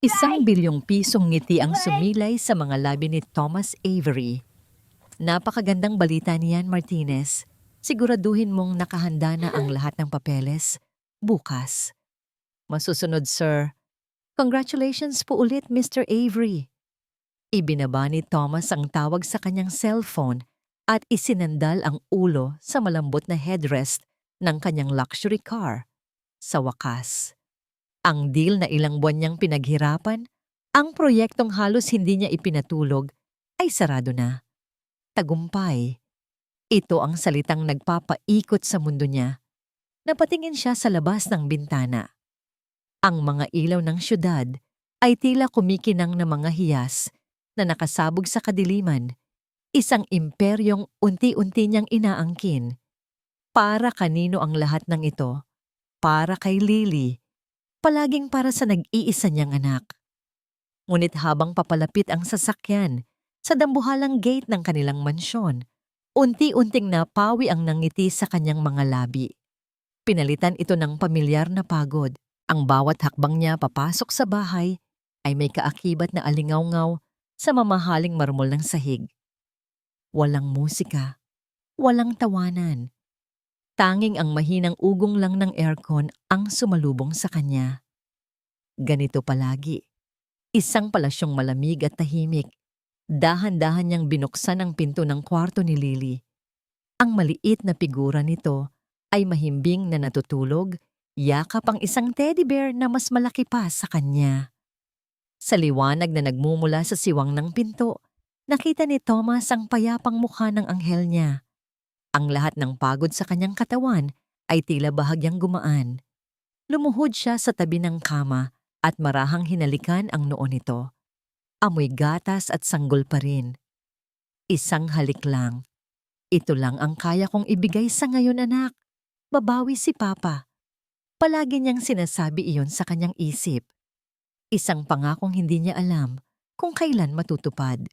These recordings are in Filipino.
₱1 bilyong ngiti ang sumilay sa mga labi ni Thomas Avery. Napakagandang balita niyan, Martinez. Siguraduhin mong nakahanda na ang lahat ng papeles. Bukas. Masusunod, sir. Congratulations po ulit, Mr. Avery. Ibinaba ni Thomas ang tawag sa kanyang cellphone at isinandal ang ulo sa malambot na headrest ng kanyang luxury car. Sa wakas. Ang deal na ilang buwan niyang pinaghirapan, ang proyektong halos hindi niya ipinatulog, ay sarado na. Tagumpay. Ito ang salitang nagpapaikot sa mundo niya. Napatingin siya sa labas ng bintana. Ang mga ilaw ng syudad ay tila kumikinang na mga hiyas na nakasabog sa kadiliman, isang imperyong unti-unti niyang inaangkin. Para kanino ang lahat ng ito? Para kay Lily. Palaging para sa nag-iisa niyang anak. Ngunit habang papalapit ang sasakyan sa dambuhalang gate ng kanilang mansyon, unti-unting napawi ang nangiti sa kanyang mga labi. Pinalitan ito ng pamilyar na pagod. Ang bawat hakbang niya papasok sa bahay ay may kaakibat na alingawngaw sa mamahaling marmol ng sahig. Walang musika, walang tawanan. Tanging ang mahinang ugong lang ng aircon ang sumalubong sa kanya. Ganito palagi. Isang palasyong malamig at tahimik. Dahan-dahan niyang binuksan ang pinto ng kwarto ni Lily. Ang maliit na figura nito ay mahimbing na natutulog, yakap ang isang teddy bear na mas malaki pa sa kanya. Sa liwanag na nagmumula sa siwang ng pinto, nakita ni Thomas ang payapang mukha ng anghel niya. Ang lahat ng pagod sa kanyang katawan ay tila bahagyang gumaan. Lumuhod siya sa tabi ng kama at marahang hinalikan ang noo nito. Amoy gatas at sanggol pa rin. Isang halik lang. Ito lang ang kaya kong ibigay sa ngayon, anak. Babawi si Papa. Palagi niyang sinasabi iyon sa kanyang isip. Isang pangakong hindi niya alam kung kailan matutupad.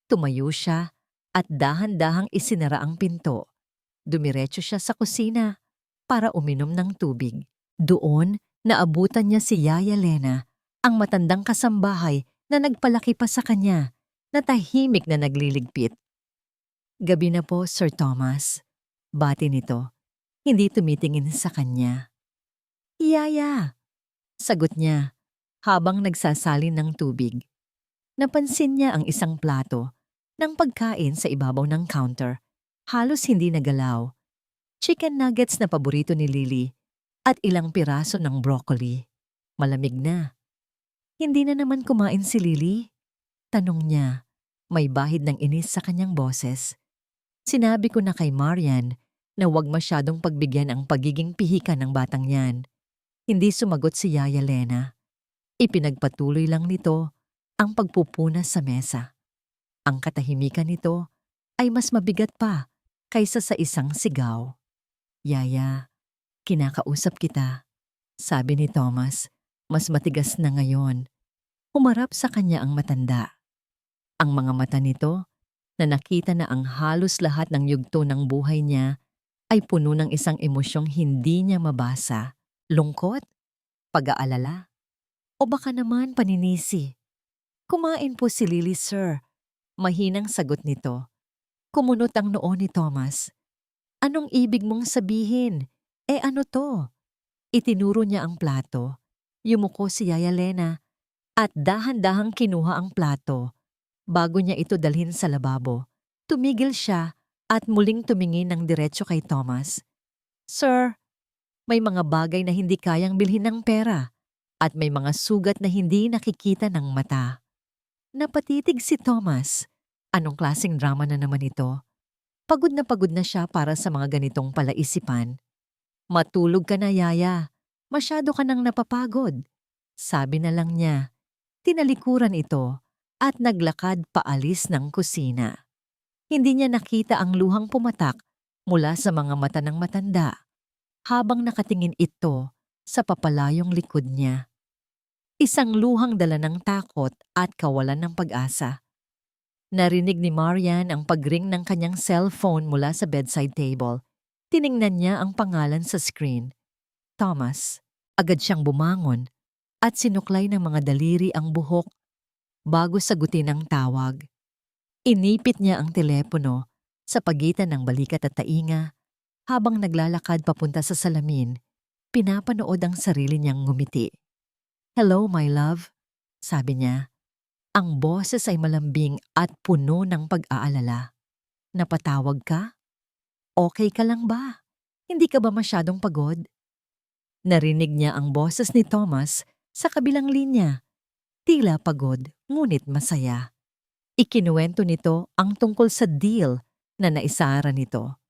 Tumayo siya at dahan-dahang isinara ang pinto. Dumiretso siya sa kusina para uminom ng tubig. Doon, naabutan niya si Yaya Lena, ang matandang kasambahay na nagpalaki pa sa kanya, na tahimik na nagliligpit. Gabi na po, Sir Thomas. Bati nito, hindi tumitingin sa kanya. Yaya, sagot niya, habang nagsasalin ng tubig. Napansin niya ang isang plato ng pagkain sa ibabaw ng counter. Halos hindi nagalaw. Chicken nuggets na paborito ni Lily at ilang piraso ng broccoli. Malamig na. Hindi na naman kumain si Lily? Tanong niya, may bahid ng inis sa kanyang boses. Sinabi ko na kay Marian na huwag masyadong pagbigyan ang pagiging pihika ng batang yan. Hindi sumagot si Yaya Lena. Ipinagpatuloy lang nito ang pagpupunas sa mesa. Ang katahimikan nito ay mas mabigat pa kaysa sa isang sigaw. Yaya, kinakausap kita, sabi ni Thomas, mas matigas na ngayon. Humarap sa kanya ang matanda. Ang mga mata nito, na nakita na ang halos lahat ng yugto ng buhay niya, ay puno ng isang emosyong hindi niya mabasa. Lungkot? Pag-aalala? O baka naman paninisi? Kumain po si Lily, sir. Mahinang sagot nito. Kumunot ang noo ni Thomas. Anong ibig mong sabihin? Ano to? Itinuro niya ang plato. Yumuko si Yaya Lena at dahan-dahang kinuha ang plato. Bago niya ito dalhin sa lababo, tumigil siya at muling tumingin ng diretso kay Thomas. Sir, may mga bagay na hindi kayang bilhin ng pera at may mga sugat na hindi nakikita ng mata. Napatitig si Thomas. Anong klaseng drama na naman ito? Pagod na siya para sa mga ganitong palaisipan. Matulog ka na, Yaya. Masyado ka nang napapagod. Sabi na lang niya. Tinalikuran ito at naglakad paalis ng kusina. Hindi niya nakita ang luhang pumatak mula sa mga mata ng matanda habang nakatingin ito sa papalayong likod niya. Isang luhang dala ng takot at kawalan ng pag-asa. Narinig ni Marian ang pagring ng kanyang cellphone mula sa bedside table. Tiningnan niya ang pangalan sa screen. Thomas. Agad siyang bumangon. at sinuklay ng mga daliri ang buhok bago sagutin ang tawag. Inipit niya ang telepono sa pagitan ng balikat at tainga habang naglalakad papunta sa salamin, pinapanood ang sarili niyang ngumiti. "Hello, my love," sabi niya. Ang boses ay malambing at puno ng pag-aalala. "Napatawag ka? Okay ka lang ba? Hindi ka ba masyadong pagod?" Narinig niya ang boses ni Thomas sa kabilang linya. Tila pagod, ngunit masaya. Ikinuwento nito ang tungkol sa deal na naisara nito.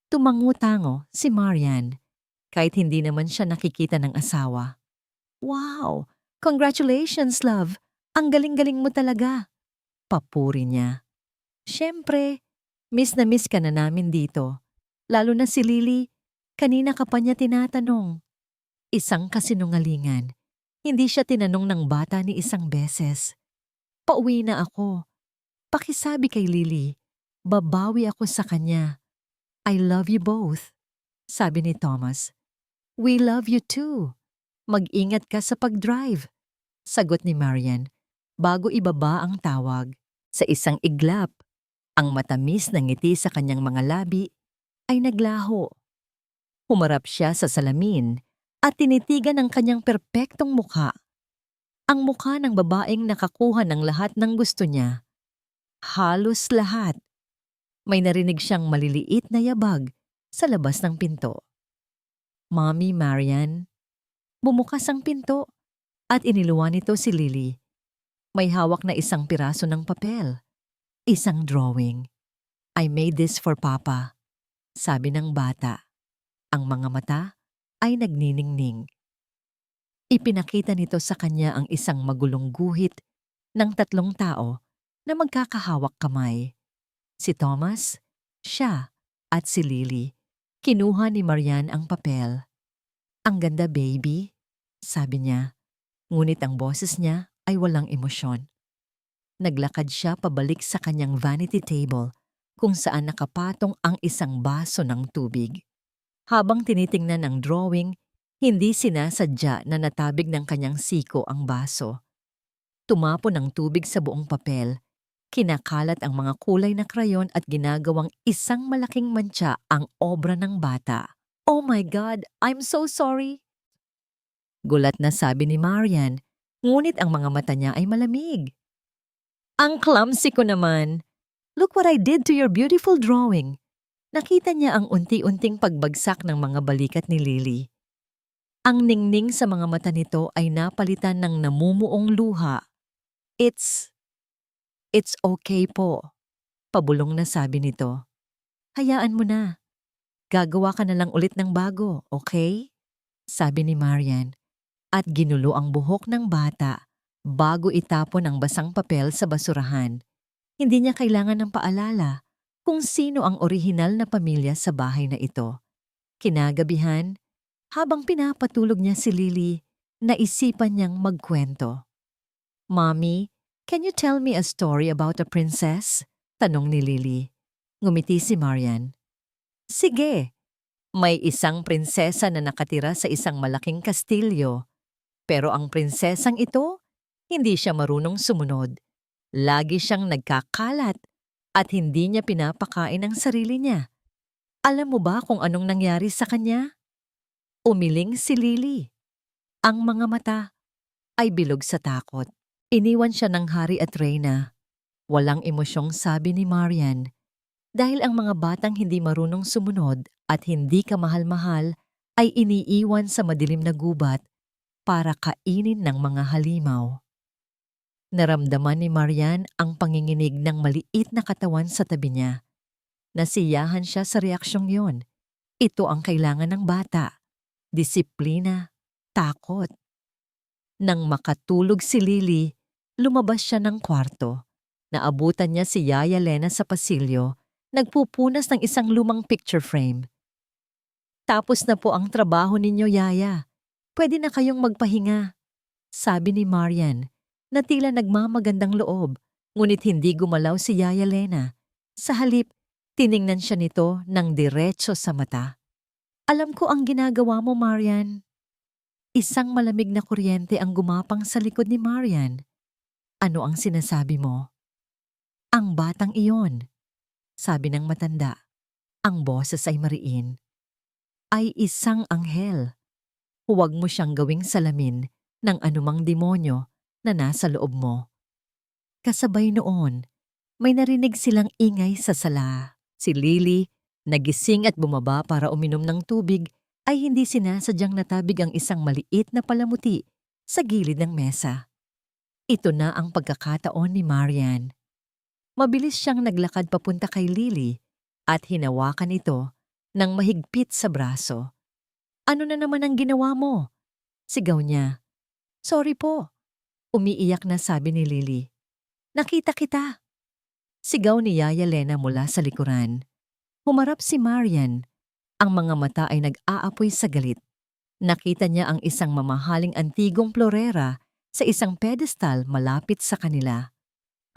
Tumango-tango si Marian kahit hindi naman siya nakikita ng asawa. "Wow! Congratulations, love! Ang galing-galing mo talaga!" Papuri niya. "Siyempre, miss na miss ka na namin dito. Lalo na si Lily, kanina ka pa niya tinatanong." Isang kasinungalingan. Hindi siya tinanong ng bata ni isang beses. "Pauwi na ako. Pakisabi kay Lily, babawi ako sa kanya. I love you both," sabi ni Thomas. "We love you too. Mag-ingat ka sa pag-drive," sagot ni Marian bago ibaba ang tawag. Sa isang iglap, ang matamis na ngiti sa kanyang mga labi ay naglaho. Humarap siya sa salamin at tinitigan ang kanyang perpektong mukha. Ang mukha ng babaeng nakakuha ng lahat ng gusto niya. Halos lahat. May narinig siyang maliliit na yabag sa labas ng pinto. "Mommy, Marian." Bumukas ang pinto at iniluwan nito si Lily. May hawak na isang piraso ng papel. Isang drawing. "I made this for Papa," sabi ng bata. Ang mga mata ay nagniningning. Ipinakita nito sa kanya ang isang magulong guhit ng 3 tao na magkakahawak kamay. Si Thomas, siya, at si Lily. Kinuha ni Marian ang papel. "Ang ganda, baby," sabi niya. Ngunit ang boses niya ay walang emosyon. Naglakad siya pabalik sa kanyang vanity table kung saan nakapatong ang isang baso ng tubig. Habang tinitingnan ang drawing, hindi sinasadya na natabig ng kanyang siko ang baso. Tumapon ang tubig sa buong papel. Kinakalat ang mga kulay na krayon at ginagawang isang malaking mantsa ang obra ng bata. "Oh my God, I'm so sorry!" Gulat na sabi ni Marian, ngunit ang mga mata niya ay malamig. "Ang clumsy ko naman! Look what I did to your beautiful drawing!" Nakita niya ang unti-unting pagbagsak ng mga balikat ni Lily. Ang ningning sa mga mata nito ay napalitan ng namumuong luha. It's okay po," pabulong na sabi nito. "Hayaan mo na. Gagawa ka na lang ulit ng bago, okay?" sabi ni Marian at ginulo ang buhok ng bata bago itapon ang basang papel sa basurahan. Hindi niya kailangan ng paalala kung sino ang orihinal na pamilya sa bahay na ito. Kinagabihan, habang pinapatulog niya si Lily, naisipan niyang magkwento. "Mommy, can you tell me a story about a princess?" tanong ni Lily. Ngumiti si Marian. "Sige, may isang prinsesa na nakatira sa isang malaking kastilyo. Pero ang prinsesang ito, hindi siya marunong sumunod. Lagi siyang nagkakalat at hindi niya pinapakain ang sarili niya. Alam mo ba kung anong nangyari sa kanya?" Umiling si Lily. Ang mga mata ay bilog sa takot. Iniwan siya ng hari at reyna. Walang emosyong sabi ni Marian. Dahil ang mga batang hindi marunong sumunod at hindi kamahal-mahal ay iniiwan sa madilim na gubat para kainin ng mga halimaw. Naramdaman ni Marian ang panginginig ng maliit na katawan sa tabi niya. Nasiyahan siya sa reaksyong yon. Ito ang kailangan ng bata. Disiplina, takot. Nang makatulog si Lily, lumabas siya ng kwarto. Naabutan niya si Yaya Lena sa pasilyo, nagpupunas ng isang lumang picture frame. "Tapos na po ang trabaho ninyo, Yaya. Pwede na kayong magpahinga," sabi ni Marian, na tila nagmamagandang loob, ngunit hindi gumalaw si Yaya Lena. Sa halip, tiningnan siya nito ng diretso sa mata. "Alam ko ang ginagawa mo, Marian." Isang malamig na kuryente ang gumapang sa likod ni Marian. Ano ang sinasabi mo? Ang batang iyon, sabi ng matanda. Ang boses ay mariin. Ay isang anghel. Huwag mo siyang gawing salamin ng anumang demonyo na nasa loob mo. Kasabay noon, may narinig silang ingay sa sala. Si Lily, nagising at bumaba para uminom ng tubig, ay hindi sinasadyang natabig ang isang maliit na palamuti sa gilid ng mesa. Ito na ang pagkakataon ni Marian. Mabilis siyang naglakad papunta kay Lily at hinawakan ito ng mahigpit sa braso. Ano na naman ang ginawa mo? Sigaw niya. Sorry po. Umiiyak na sabi ni Lily. Nakita kita. Sigaw ni Yaya Lena mula sa likuran. Humarap si Marian. Ang mga mata ay nag-aapoy sa galit. Nakita niya ang isang mamahaling antigong florera sa isang pedestal malapit sa kanila.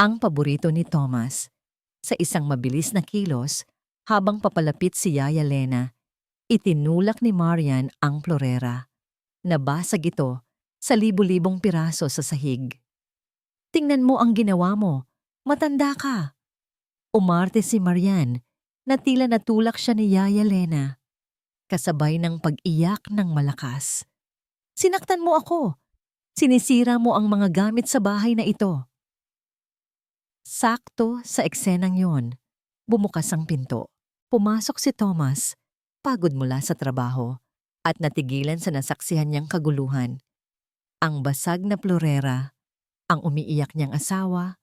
Ang paborito ni Thomas. Sa isang mabilis na kilos, habang papalapit si Yaya Lena, itinulak ni Marian ang florera. Nabasag ito sa libu-libong piraso sa sahig. Tingnan mo ang ginawa mo. Matanda ka. Umarte si Marian na tila natulak siya ni Yaya Lena. Kasabay ng pag-iyak ng malakas. Sinaktan mo ako. Sinisira mo ang mga gamit sa bahay na ito. Sakto sa eksenang yon, bumukas ang pinto. Pumasok si Thomas, pagod mula sa trabaho, at natigilan sa nasaksihan niyang kaguluhan. Ang basag na florera, ang umiiyak niyang asawa,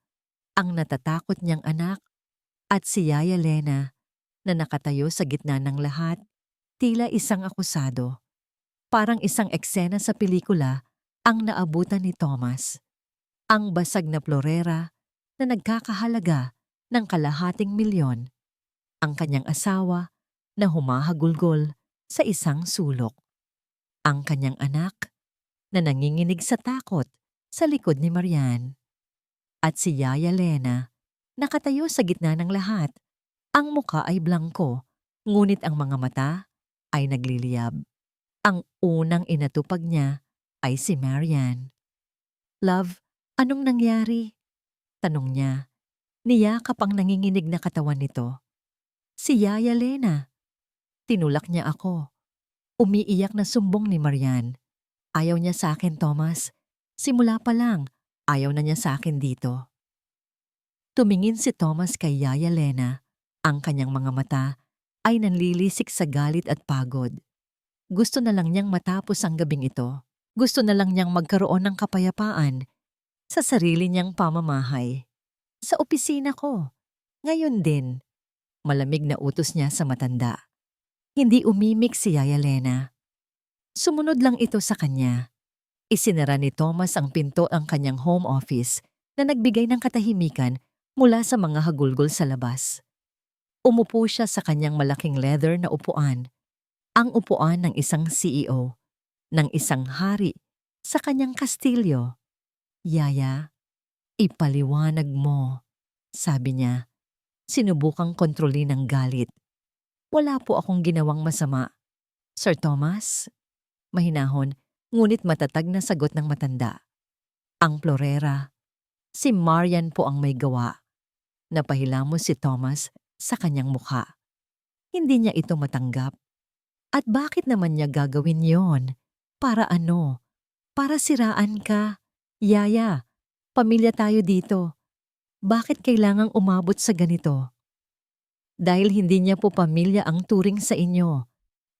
ang natatakot niyang anak, at si Yaya Lena na nakatayo sa gitna ng lahat, tila isang akusado. Parang isang eksena sa pelikula ang naabutan ni Thomas. Ang basag na florera na nagkakahalaga ng ₱250,000. Ang kanyang asawa na humahagulgol sa isang sulok. Ang kanyang anak na nanginginig sa takot sa likod ni Marian. At si Yaya Lena, nakatayo sa gitna ng lahat. Ang muka ay blangko, ngunit ang mga mata ay nagliliyab. Ang unang inatupag niya ay si Marian. Love, anong nangyari? Tanong niya. Niyakap ang nanginginig na katawan nito. Si Yaya Lena. Tinulak niya ako. Umiiyak na sumbong ni Marian. Ayaw niya sa akin, Thomas. Simula pa lang, ayaw na niya sa akin dito. Tumingin si Thomas kay Yaya Lena. Ang kanyang mga mata ay nanlilisik sa galit at pagod. Gusto na lang niyang matapos ang gabing ito. Gusto na lang niyang magkaroon ng kapayapaan sa sarili niyang pamamahay. Sa opisina ko. Ngayon din. Malamig na utos niya sa matanda. Hindi umimik si Yaya Lena. Sumunod lang ito sa kanya. Isinara ni Thomas ang pinto ang kanyang home office na nagbigay ng katahimikan mula sa mga hagulgol sa labas. Umupo siya sa kanyang malaking leather na upuan. Ang upuan ng isang CEO, ng isang hari sa kanyang kastilyo. Yaya, ipaliwanag mo, sabi niya. Sinubukang kontrolin ng galit. Wala po akong ginawang masama. Sir Thomas? Mahinahon, ngunit matatag na sagot ng matanda. Ang florera. Si Marian po ang may gawa. Napahilamos si Thomas sa kanyang mukha. Hindi niya ito matanggap. At bakit naman niya gagawin yon? Para ano? Para siraan ka? Yaya, pamilya tayo dito. Bakit kailangang umabot sa ganito? Dahil hindi niya po pamilya ang turing sa inyo.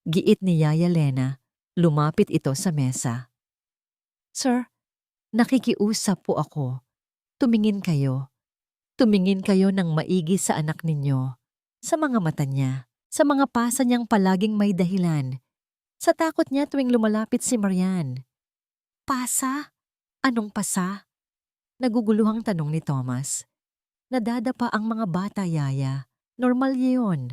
Giit ni Yaya Lena, lumapit ito sa mesa. Sir, nakikiusap po ako. Tumingin kayo. Tumingin kayo ng maigi sa anak ninyo. Sa mga mata niya. Sa mga pasa niyang palaging may dahilan. Sa takot niya tuwing lumalapit si Marian. Pasa? Anong pasa? Naguguluhang tanong ni Thomas. Nadadapa ang mga bata, Yaya. Normal yun.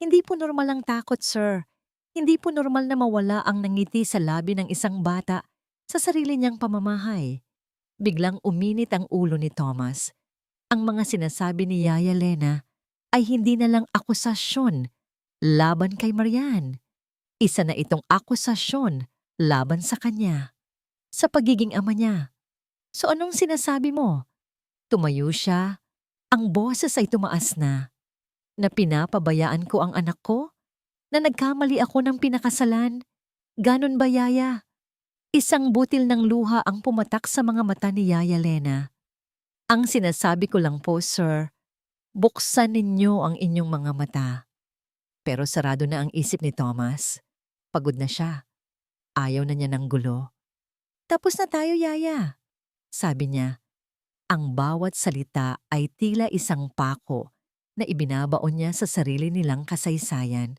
Hindi po normal ang takot, sir. Hindi po normal na mawala ang nangiti sa labi ng isang bata sa sarili niyang pamamahay. Biglang uminit ang ulo ni Thomas. Ang mga sinasabi ni Yaya Lena ay hindi na lang akusasyon laban kay Marian. Isa na itong akusasyon laban sa kanya, sa pagiging ama niya. So anong sinasabi mo? Tumayo siya, ang boses ay tumaas na pinapabayaan ko ang anak ko? Na nagkamali ako ng pinakasalan? Ganon ba, Yaya? Isang butil ng luha ang pumatak sa mga mata ni Yaya Lena. Ang sinasabi ko lang po, sir, buksan ninyo ang inyong mga mata. Pero sarado na ang isip ni Thomas. Pagod na siya. Ayaw na niya ng gulo. Tapos na tayo, Yaya. Sabi niya, ang bawat salita ay tila isang pako na ibinabaon niya sa sarili nilang kasaysayan.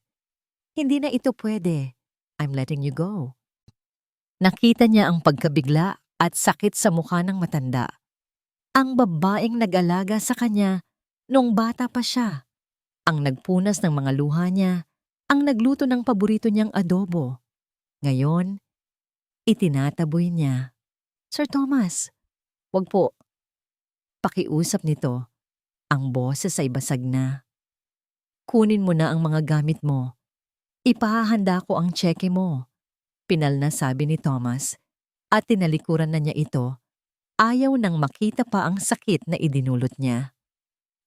Hindi na ito pwede. I'm letting you go. Nakita niya ang pagkabigla at sakit sa mukha ng matanda. Ang babaeng nag-alaga sa kanya nung bata pa siya. Ang nagpunas ng mga luha niya, ang nagluto ng paborito niyang adobo. Ngayon, itinataboy niya. Sir Thomas, wag po. Pakiusap nito. Ang boses ay basag na. Kunin mo na ang mga gamit mo. Ipahahanda ko ang tseke mo. Pinal na sabi ni Thomas at tinalikuran na niya ito. Ayaw nang makita pa ang sakit na idinulot niya.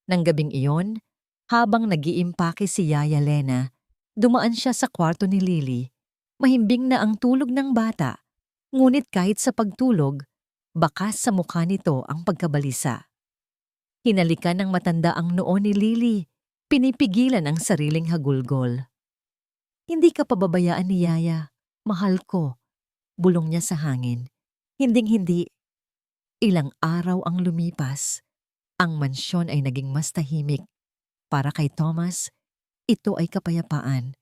Nang gabing iyon, habang nag-iimpake si Yaya Lena, dumaan siya sa kwarto ni Lily. Mahimbing na ang tulog ng bata, ngunit kahit sa pagtulog, bakas sa mukha nito ang pagkabalisa. Hinalikan ng matanda ang noo ni Lily, pinipigilan ang sariling hagulgol. Hindi ka pababayaan ni Yaya, mahal ko, bulong niya sa hangin. Hinding-hindi. Ilang araw ang lumipas. Ang mansyon ay naging mas tahimik. Para kay Thomas, ito ay kapayapaan.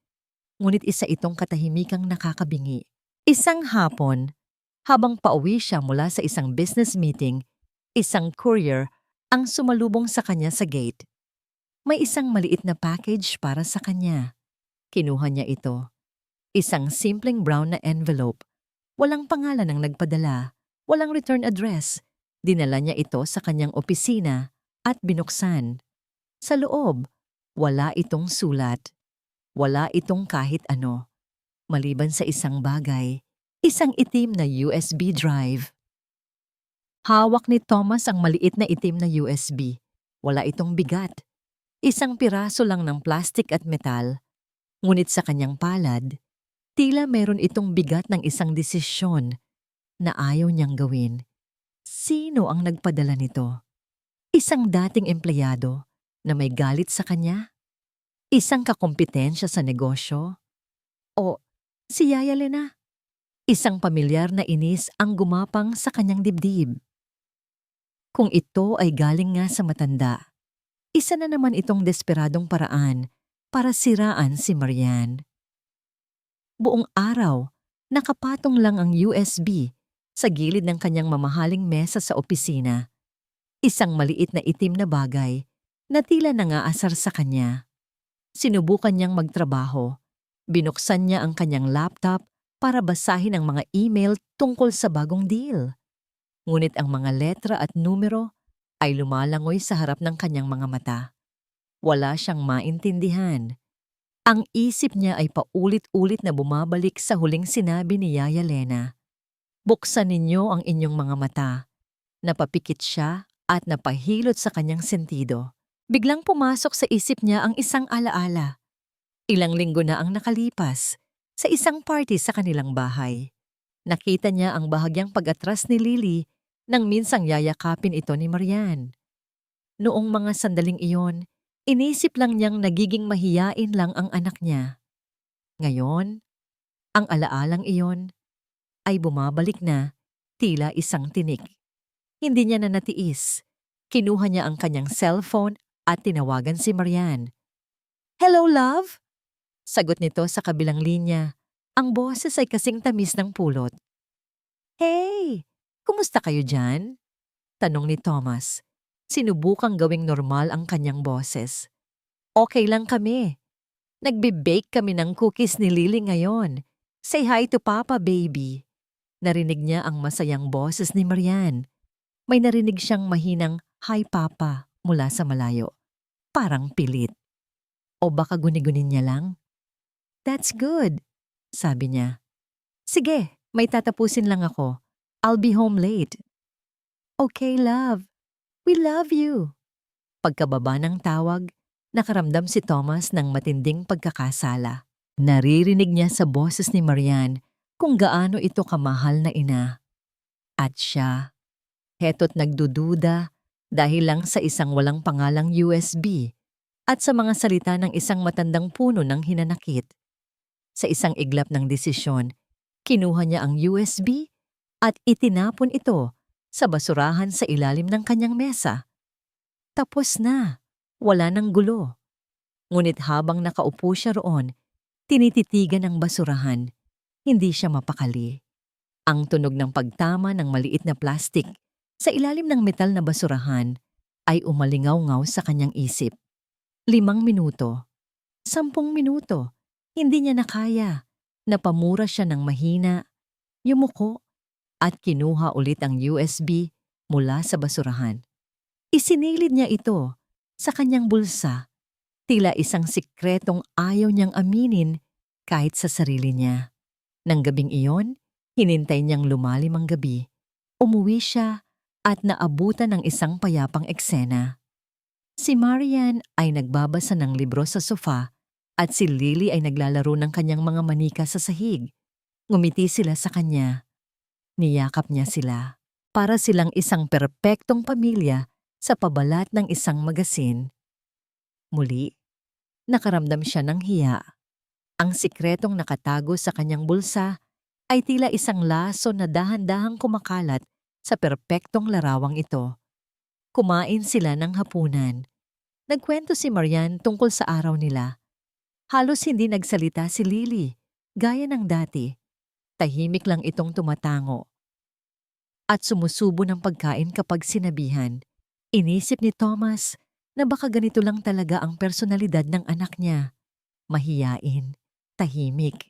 Ngunit isa itong katahimikang nakakabingi. Isang hapon, habang pauwi siya mula sa isang business meeting, isang courier ang sumalubong sa kanya sa gate. May isang maliit na package para sa kanya. Kinuha niya ito. Isang simpleng brown na envelope. Walang pangalan ang nagpadala, walang return address. Dinala niya ito sa kanyang opisina at binuksan. Sa loob, wala itong sulat. Wala itong kahit ano. Maliban sa isang bagay, isang itim na USB drive. Hawak ni Thomas ang maliit na itim na USB. Wala itong bigat. Isang piraso lang ng plastik at metal. Ngunit sa kanyang palad, tila meron itong bigat ng isang desisyon na ayaw niyang gawin. Sino ang nagpadala nito? Isang dating empleyado na may galit sa kanya? Isang kakumpetensya sa negosyo? O si Yaya Lena? Isang pamilyar na inis ang gumapang sa kanyang dibdib. Kung ito ay galing nga sa matanda, isa na naman itong desperadong paraan para siraan si Marian. Buong araw, nakapatong lang ang USB sa gilid ng kanyang mamahaling mesa sa opisina. Isang maliit na itim na bagay na tila nangaasar sa kanya. Sinubukan niyang magtrabaho. Binuksan niya ang kanyang laptop para basahin ang mga email tungkol sa bagong deal. Ngunit ang mga letra at numero ay lumalangoy sa harap ng kanyang mga mata. Wala siyang maintindihan. Ang isip niya ay paulit-ulit na bumabalik sa huling sinabi ni Yaya Lena. Buksan ninyo ang inyong mga mata. Napapikit siya at napahilot sa kanyang sentido. Biglang pumasok sa isip niya ang isang alaala. Ilang linggo na ang nakalipas sa isang party sa kanilang bahay. Nakita niya ang bahagyang pag-atras ni Lily nang minsang yayakapin ito ni Marian. Noong mga sandaling iyon, inisip lang niyang nagiging mahiyain lang ang anak niya. Ngayon, ang alaalang iyon ay bumabalik na tila isang tinik. Hindi niya na natiis. Kinuha niya ang kanyang cellphone at tinawagan si Marian. "Hello, love?" Sagot nito sa kabilang linya. Ang boses ay kasing tamis ng pulot. "Hey, kumusta kayo dyan?" Tanong ni Thomas. Sinubukang gawing normal ang kanyang boses. "Okay lang kami. Nagbe-bake kami ng cookies ni Lily ngayon. Say hi to Papa, baby." Narinig niya ang masayang boses ni Marian. May narinig siyang mahinang hi Papa mula sa malayo. Parang pilit. O baka guni-gunin niya lang? "That's good," sabi niya. Sige, may tatapusin lang ako. I'll be home late. Okay, love. We love you. Pagkababa ng tawag, nakaramdam si Thomas ng matinding pagkakasala. Naririnig niya sa boses ni Marian kung gaano ito kamahal na ina. At siya, heto't nagdududa dahil lang sa isang walang pangalang USB at sa mga salita ng isang matandang puno ng hinanakit. Sa isang iglap ng desisyon, kinuha niya ang USB at itinapon ito sa basurahan sa ilalim ng kanyang mesa. Tapos na, wala nang gulo. Ngunit habang nakaupo siya roon, tinititigan ang basurahan, hindi siya mapakali. Ang tunog ng pagtama ng maliit na plastik sa ilalim ng metal na basurahan ay umalingaw-ngaw sa kanyang isip. 5 minuto, 10 minuto, hindi niya nakaya. Napamura siya ng mahina, yumuko, at kinuha ulit ang USB mula sa basurahan. Isinilid niya ito sa kanyang bulsa, tila isang sikretong ayaw niyang aminin kahit sa sarili niya. Nang gabing iyon, hinintay niyang lumalim ang gabi. Umuwi siya at naabutan ng isang payapang eksena. Si Marian ay nagbabasa ng libro sa sofa at si Lily ay naglalaro ng kanyang mga manika sa sahig. Ngumiti sila sa kanya. Niyakap niya sila. Para silang isang perpektong pamilya sa pabalat ng isang magasin. Muli, nakaramdam siya ng hiya. Ang sikretong nakatago sa kanyang bulsa ay tila isang laso na dahan-dahang kumakalat sa perpektong larawang ito. Kumain sila ng hapunan. Nagkwento si Marian tungkol sa araw nila. Halos hindi nagsalita si Lily, gaya ng dati. Tahimik lang itong tumatango. At sumusubo ng pagkain kapag sinabihan. Inisip ni Thomas na baka ganito lang talaga ang personalidad ng anak niya. Mahiyain, tahimik.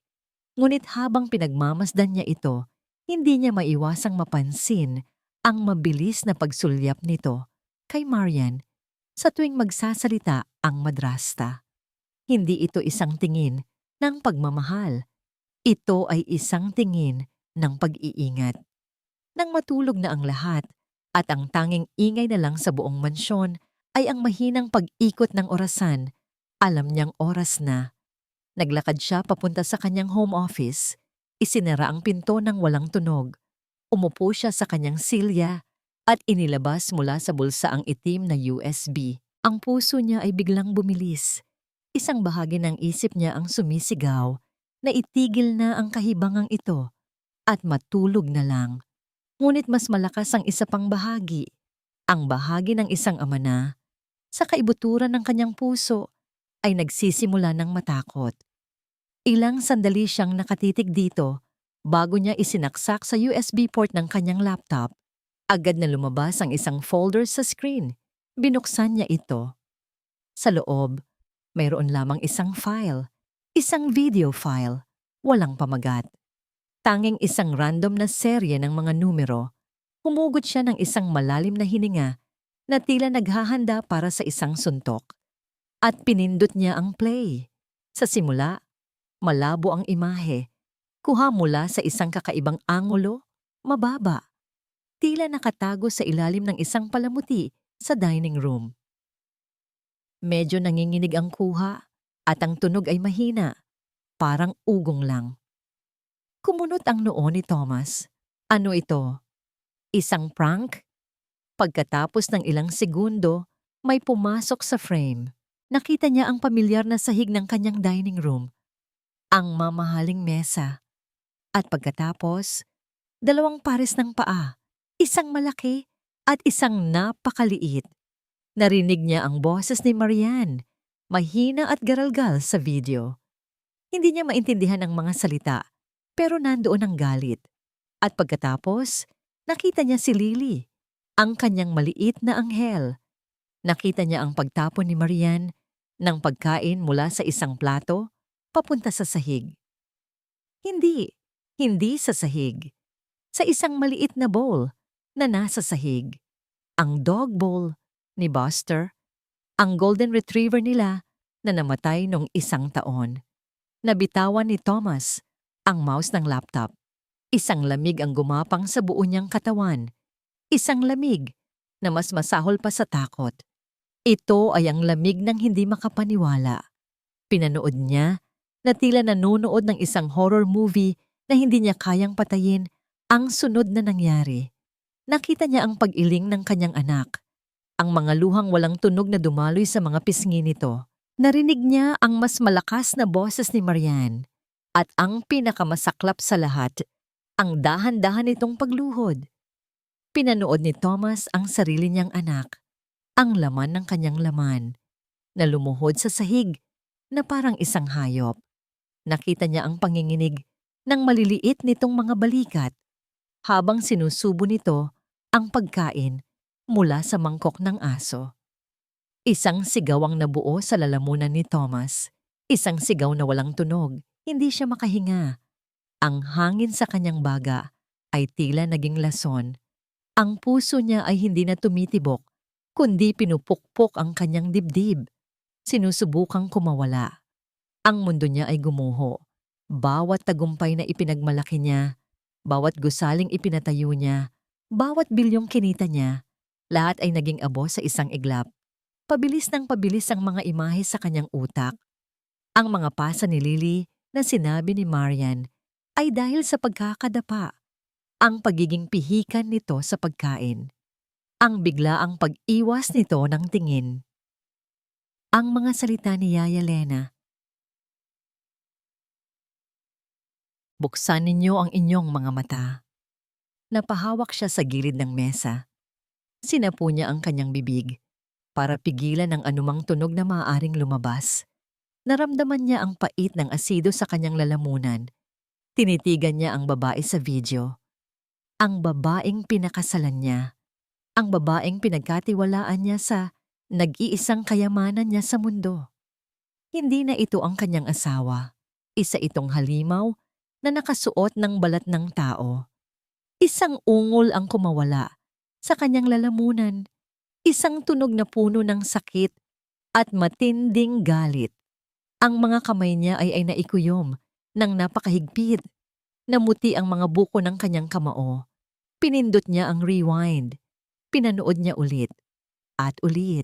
Ngunit habang pinagmamasdan niya ito, hindi niya maiwasang mapansin ang mabilis na pagsulyap nito kay Marian sa tuwing magsasalita ang madrasta. Hindi ito isang tingin ng pagmamahal. Ito ay isang tingin ng pag-iingat. Nang matulog na ang lahat at ang tanging ingay na lang sa buong mansyon ay ang mahinang pag-ikot ng orasan, alam niyang oras na. Naglakad siya papunta sa kanyang home office. Isinara ang pinto ng walang tunog. Umupo siya sa kanyang silya at inilabas mula sa bulsa ang itim na USB. Ang puso niya ay biglang bumilis. Isang bahagi ng isip niya ang sumisigaw na itigil na ang kahibangang ito at matulog na lang. Ngunit mas malakas ang isa pang bahagi, ang bahagi ng isang ama na, sa kaibuturan ng kanyang puso, ay nagsisimula ng matakot. Ilang sandali siyang nakatitig dito bago niya isinaksak sa USB port ng kanyang laptop. Agad na lumabas ang isang folder sa screen. Binuksan niya ito. Sa loob, mayroon lamang isang file, isang video file, walang pamagat. Tanging isang random na serye ng mga numero. Humugot siya ng isang malalim na hininga na tila naghahanda para sa isang suntok. At pinindot niya ang play. Sa simula, malabo ang imahe. Kuha mula sa isang kakaibang angulo, mababa. Tila nakatago sa ilalim ng isang palamuti sa dining room. Medyo nanginginig ang kuha at ang tunog ay mahina, parang ugong lang. Kumunot ang noo ni Thomas. Ano ito? Isang prank? Pagkatapos ng ilang segundo, may pumasok sa frame. Nakita niya ang pamilyar na sahig ng kanyang dining room, ang mamahaling mesa. At pagkatapos, 2 pares ng paa, isang malaki at isang napakaliit. Narinig niya ang boses ni Marian, mahina at garalgal sa video. Hindi niya maintindihan ang mga salita, pero nandoon ang galit. At pagkatapos, nakita niya si Lily, ang kanyang maliit na anghel. Nakita niya ang pagtapon ni Marian ng pagkain mula sa isang plato papunta sa sahig. Hindi sa sahig. Sa isang maliit na bowl na nasa sahig. Ang dog bowl ni Buster, ang golden retriever nila na namatay noong 1 taon. Nabitawan ni Thomas ang mouse ng laptop. Isang lamig ang gumapang sa buo niyang katawan. Isang lamig na mas masahol pa sa takot. Ito ay ang lamig ng hindi makapaniwala. Pinanood niya na tila nanonood ng isang horror movie na hindi niya kayang patayin ang sunod na nangyari. Nakita niya ang pag-iling ng kanyang anak. Ang mga luhang walang tunog na dumaloy sa mga pisngi nito. Narinig niya ang mas malakas na boses ni Marian. At ang pinakamasaklap sa lahat, ang dahan-dahan nitong pagluhod. Pinanood ni Thomas ang sarili niyang anak, ang laman ng kanyang laman, na lumuhod sa sahig na parang isang hayop. Nakita niya ang panginginig ng maliliit nitong mga balikat habang sinusubo nito ang pagkain mula sa mangkok ng aso. Isang sigaw ang nabuo sa lalamunan ni Thomas. Isang sigaw na walang tunog. Hindi siya makahinga. Ang hangin sa kanyang baga ay tila naging lason. Ang puso niya ay hindi na tumitibok, kundi pinupukpok ang kanyang dibdib. Sinusubukang kumawala. Ang mundo niya ay gumuho. Bawat tagumpay na ipinagmalaki niya, bawat gusaling ipinatayo niya, bawat bilyong kinita niya, lahat ay naging abo sa isang iglap. Pabilis ng pabilis ang mga imahe sa kanyang utak. Ang mga pasa ni Lily na sinabi ni Marian ay dahil sa pagkakadapa. Ang pagiging pihikan nito sa pagkain. Ang biglaang pag-iwas nito ng tingin. Ang mga salita ni Yaya Lena. Buksan ninyo ang inyong mga mata. Napahawak siya sa gilid ng mesa. Sinapu niya ang kanyang bibig para pigilan ang anumang tunog na maaaring lumabas. Naramdaman niya ang pait ng asido sa kanyang lalamunan. Tinitigan niya ang babae sa video. Ang babaeng pinakasalan niya. Ang babaeng pinagkatiwalaan niya sa nag-iisang kayamanan niya sa mundo. Hindi na ito ang kanyang asawa. Isa itong halimaw na nakasuot ng balat ng tao. Isang ungol ang kumawala sa kanyang lalamunan. Isang tunog na puno ng sakit at matinding galit. Ang mga kamay niya ay naikuyom ng napakahigpit. Namuti ang mga buko ng kanyang kamao. Pinindot niya ang rewind. Pinanood niya ulit at ulit.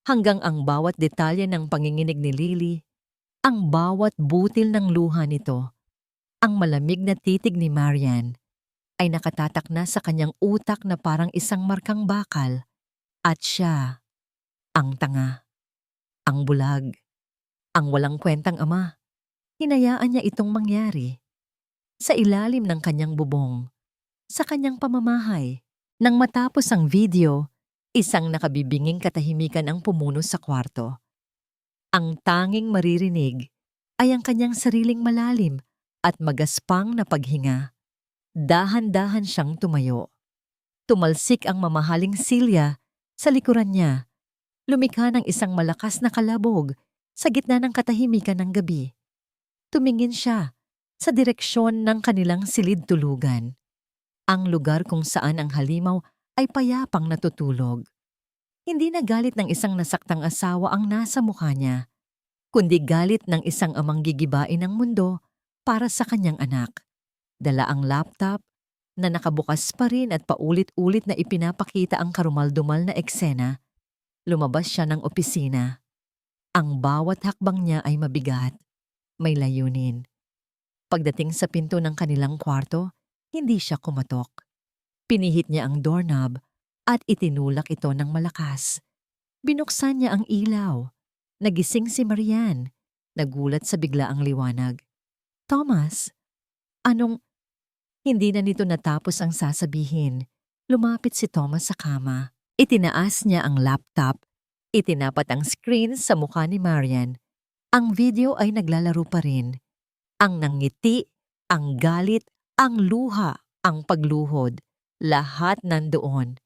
Hanggang ang bawat detalye ng panginginig ni Lily, ang bawat butil ng luha nito, ang malamig na titig ni Marian, ay nakatatak na sa kanyang utak na parang isang markang bakal. At siya, ang tanga, ang bulag, ang walang kwentang ama. Hinayaan niya itong mangyari. Sa ilalim ng kanyang bubong, sa kanyang pamamahay. Nang matapos ang video, isang nakabibinging katahimikan ang pumuno sa kwarto. Ang tanging maririnig ay ang kanyang sariling malalim at magaspang na paghinga. Dahan-dahan siyang tumayo. Tumalsik ang mamahaling silya sa likuran niya. Lumikha ng isang malakas na kalabog sa gitna ng katahimikan ng gabi. Tumingin siya sa direksyon ng kanilang silid-tulugan. Ang lugar kung saan ang halimaw ay payapang natutulog. Hindi na galit ng isang nasaktang asawa ang nasa mukha niya, kundi galit ng isang amang gigibain ng mundo para sa kanyang anak. Dala ang laptop na nakabukas pa rin at paulit-ulit na ipinapakita ang karumaldumal na eksena. Lumabas siya ng opisina. Ang bawat hakbang niya ay mabigat, may layunin. Pagdating sa pinto ng kanilang kwarto, hindi siya kumatok. Pinihit niya ang doorknob at itinulak ito ng malakas. Binuksan niya ang ilaw. Nagising si Marian. Nagulat sa biglaang liwanag. Thomas, anong... Hindi na nito natapos ang sasabihin. Lumapit si Thomas sa kama. Itinaas niya ang laptop. Itinapat ang screen sa mukha ni Marian. Ang video ay naglalaro pa rin. Ang nangiti, ang galit, ang luha, ang pagluhod. Lahat nandoon.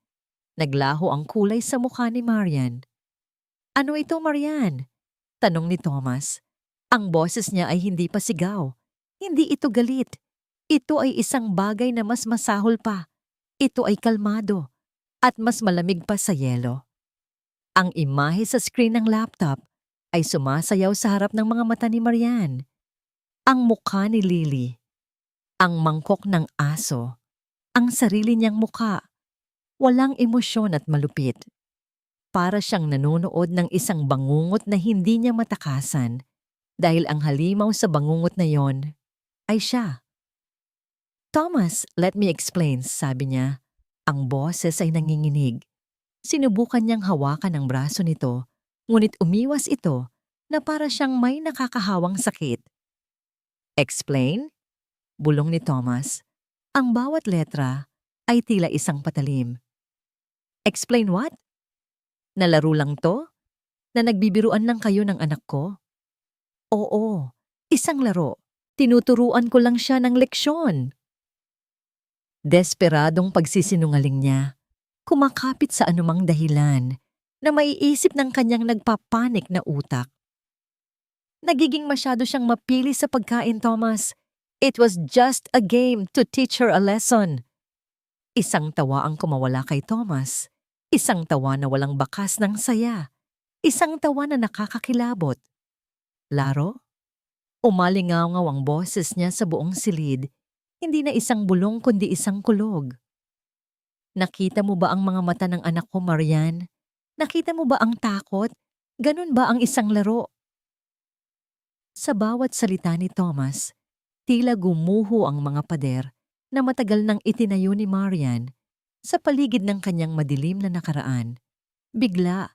Naglaho ang kulay sa mukha ni Marian. Ano ito, Marian? Tanong ni Thomas. Ang boses niya ay hindi pa sigaw. Hindi ito galit. Ito ay isang bagay na mas masahol pa. Ito ay kalmado at mas malamig pa sa yelo. Ang imahe sa screen ng laptop ay sumasayaw sa harap ng mga mata ni Marian. Ang mukha ni Lily. Ang mangkok ng aso, ang sarili niyang muka, walang emosyon at malupit. Para siyang nanonood ng isang bangungot na hindi niya matakasan dahil ang halimaw sa bangungot na yon ay siya. Thomas, let me explain, sabi niya. Ang boses ay nanginginig. Sinubukan niyang hawakan ang braso nito, ngunit umiwas ito na para siyang may nakakahawang sakit. Explain? Bulong ni Thomas. Ang bawat letra ay tila isang patalim. Explain what? Nalaro lang to? Na nagbibiruan lang kayo ng anak ko? Oo, isang laro. Tinuturuan ko lang siya ng leksyon. Desperadong pagsisinungaling niya, kumakapit sa anumang dahilan na maiisip ng kanyang nagpapanik na utak. Nagiging masyado siyang mapili sa pagkain, Thomas. It was just a game to teach her a lesson. Isang tawa ang kumawala kay Thomas. Isang tawa na walang bakas ng saya. Isang tawa na nakakakilabot. Laro? Umalingaw ang boses niya sa buong silid. Hindi na isang bulong kundi isang kulog. Nakita mo ba ang mga mata ng anak ko, Marian? Nakita mo ba ang takot? Ganun ba ang isang laro? Sa bawat salita ni Thomas, tila gumuho ang mga pader na matagal nang itinayo ni Marian sa paligid ng kanyang madilim na nakaraan. Bigla,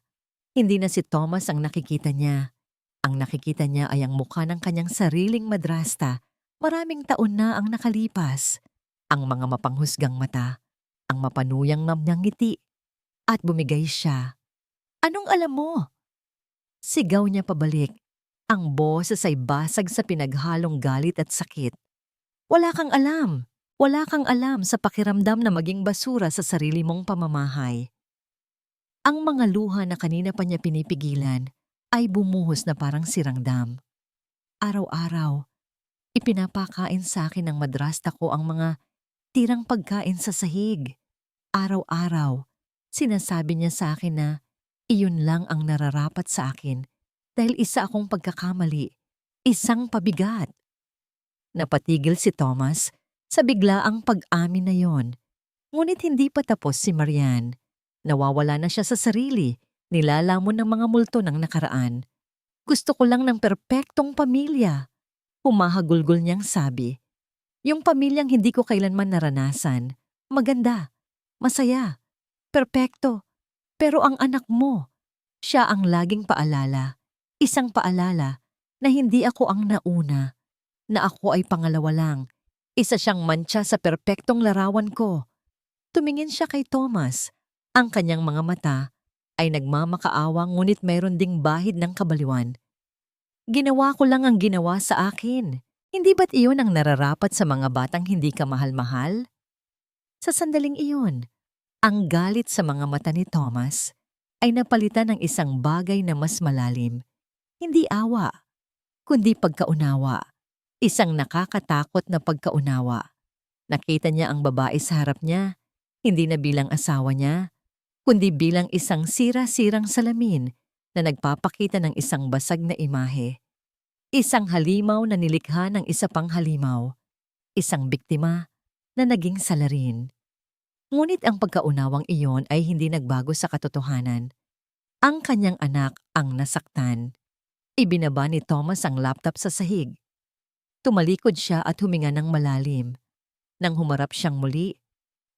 hindi na si Thomas ang nakikita niya. Ang nakikita niya ay ang mukha ng kanyang sariling madrasta. Maraming taon na ang nakalipas. Ang mga mapanghusgang mata, ang mapanuyang ngiti, at bumigay siya. Anong alam mo? Sigaw niya pabalik. Ang boses ay basag sa pinaghalong galit at sakit. Wala kang alam. Wala kang alam sa pakiramdam na maging basura sa sarili mong pamamahay. Ang mga luha na kanina pa niya pinipigilan ay bumuhos na parang sirang dam. Araw-araw, ipinapakain sa akin ng madrasta ko ang mga tirang pagkain sa sahig. Araw-araw, sinasabi niya sa akin na iyon lang ang nararapat sa akin dahil isa akong pagkakamali, isang pabigat. Napatigil si Thomas sa biglaang pag-amin na yon. Ngunit hindi pa tapos si Marian. Nawawala na siya sa sarili, nilalamon ng mga multo ng nakaraan. Gusto ko lang ng perpektong pamilya. Humahagulgol niyang sabi. Yung pamilyang hindi ko kailanman naranasan. Maganda, masaya, perpekto. Pero ang anak mo, siya ang laging paalala. Isang paalala na hindi ako ang nauna, na ako ay pangalawa lang. Isa siyang mantsa sa perpektong larawan ko. Tumingin siya kay Thomas. Ang kanyang mga mata ay nagmamakaawa ngunit mayroon ding bahid ng kabaliwan. Ginawa ko lang ang ginawa sa akin. Hindi ba't iyon ang nararapat sa mga batang hindi ka mahal-mahal? Sa sandaling iyon, ang galit sa mga mata ni Thomas ay napalitan ng isang bagay na mas malalim. Hindi awa, kundi pagkaunawa. Isang nakakatakot na pagkaunawa. Nakita niya ang babae sa harap niya, hindi na bilang asawa niya, kundi bilang isang sira-sirang salamin na nagpapakita ng isang basag na imahe. Isang halimaw na nilikha ng isa pang halimaw. Isang biktima na naging salarin. Ngunit ang pagkaunawang iyon ay hindi nagbago sa katotohanan. Ang kanyang anak ang nasaktan. Ibinaba ni Thomas ang laptop sa sahig. Tumalikod siya at huminga ng malalim. Nang humarap siyang muli,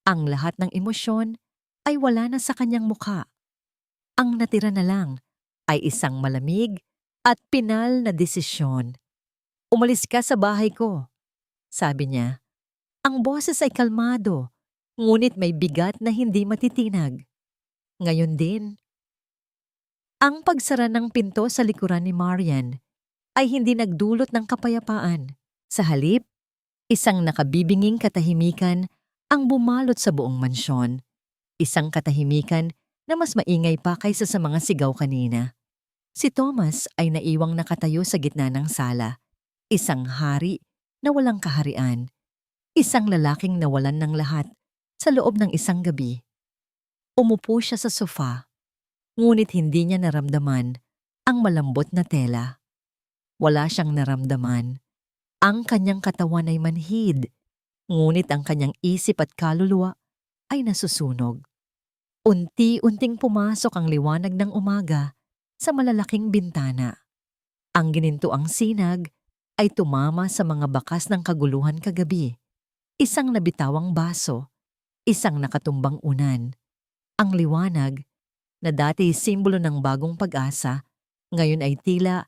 ang lahat ng emosyon ay wala na sa kanyang mukha. Ang natira na lang ay isang malamig at pinal na desisyon. Umalis ka sa bahay ko, sabi niya. Ang boses ay kalmado, ngunit may bigat na hindi matitinag. Ngayon din. Ang pagsara ng pinto sa likuran ni Marian ay hindi nagdulot ng kapayapaan. Sa halip, isang nakabibinging katahimikan ang bumalot sa buong mansyon. Isang katahimikan na mas maingay pa kaysa sa mga sigaw kanina. Si Thomas ay naiwang nakatayo sa gitna ng sala. Isang hari na walang kaharian. Isang lalaking nawalan ng lahat sa loob ng isang gabi. Umupo siya sa sofa, ngunit hindi niya naramdaman ang malambot na tela. Wala siyang naramdaman. Ang kanyang katawan ay manhid, Ngunit ang kanyang isip at kaluluwa ay nasusunog. Unti-unting pumasok ang liwanag ng umaga sa malalaking bintana. Ang ginintuang sinag ay tumama sa mga bakas ng kaguluhan kagabi. Isang nabitawang baso, isang nakatumbang unan. Ang liwanag, na dati simbolo ng bagong pag-asa, ngayon ay tila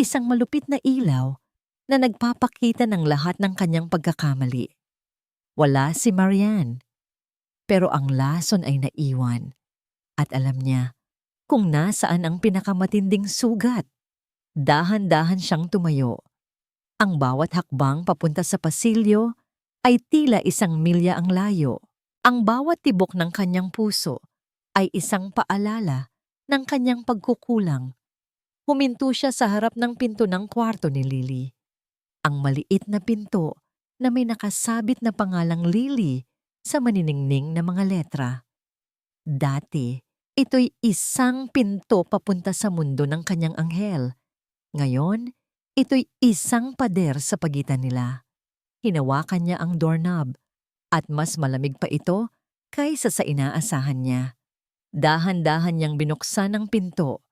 isang malupit na ilaw na nagpapakita ng lahat ng kanyang pagkakamali. Wala si Marian, pero ang lason ay naiwan. At alam niya kung nasaan ang pinakamatinding sugat. Dahan-dahan siyang tumayo. Ang bawat hakbang papunta sa pasilyo ay tila 1 milya ang layo. Ang bawat tibok ng kanyang puso ay isang paalala ng kanyang pagkukulang. Huminto siya sa harap ng pinto ng kwarto ni Lily. Ang maliit na pinto na may nakasabit na pangalang Lily sa maniningning na mga letra. Dati, ito'y isang pinto papunta sa mundo ng kanyang anghel. Ngayon, ito'y isang pader sa pagitan nila. Hinawakan niya ang doorknob at mas malamig pa ito kaysa sa inaasahan niya. Dahan-dahan niyang binuksan ang pinto.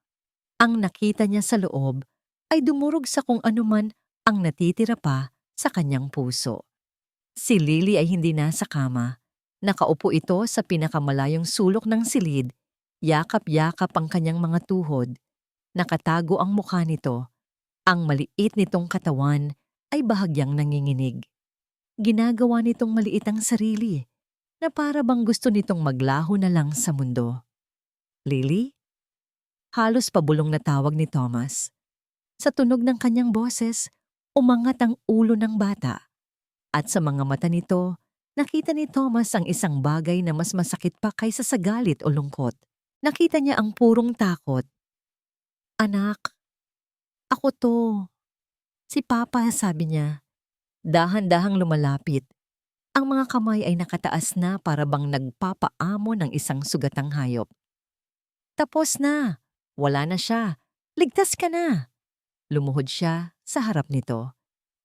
Ang nakita niya sa loob ay dumurog sa kung anuman ang natitira pa sa kanyang puso. Si Lily ay hindi nasa kama. Nakaupo ito sa pinakamalayong sulok ng silid. Yakap-yakap ang kanyang mga tuhod. Nakatago ang mukha nito. Ang maliit nitong katawan ay bahagyang nanginginig. Ginagawa nitong maliit ang sarili na para bang gusto nitong maglaho na lang sa mundo. Lily? Halos pabulong na tawag ni Thomas. Sa tunog ng kanyang boses, umangat ang ulo ng bata. At sa mga mata nito, nakita ni Thomas ang isang bagay na mas masakit pa kaysa sa galit o lungkot. Nakita niya ang purong takot. Anak, ako to. Si Papa, sabi niya. Dahan-dahang lumalapit. Ang mga kamay ay nakataas na para bang nagpapaamo ng isang sugatang hayop. Tapos na. Wala na siya. Ligtas ka na. Lumuhod siya sa harap nito.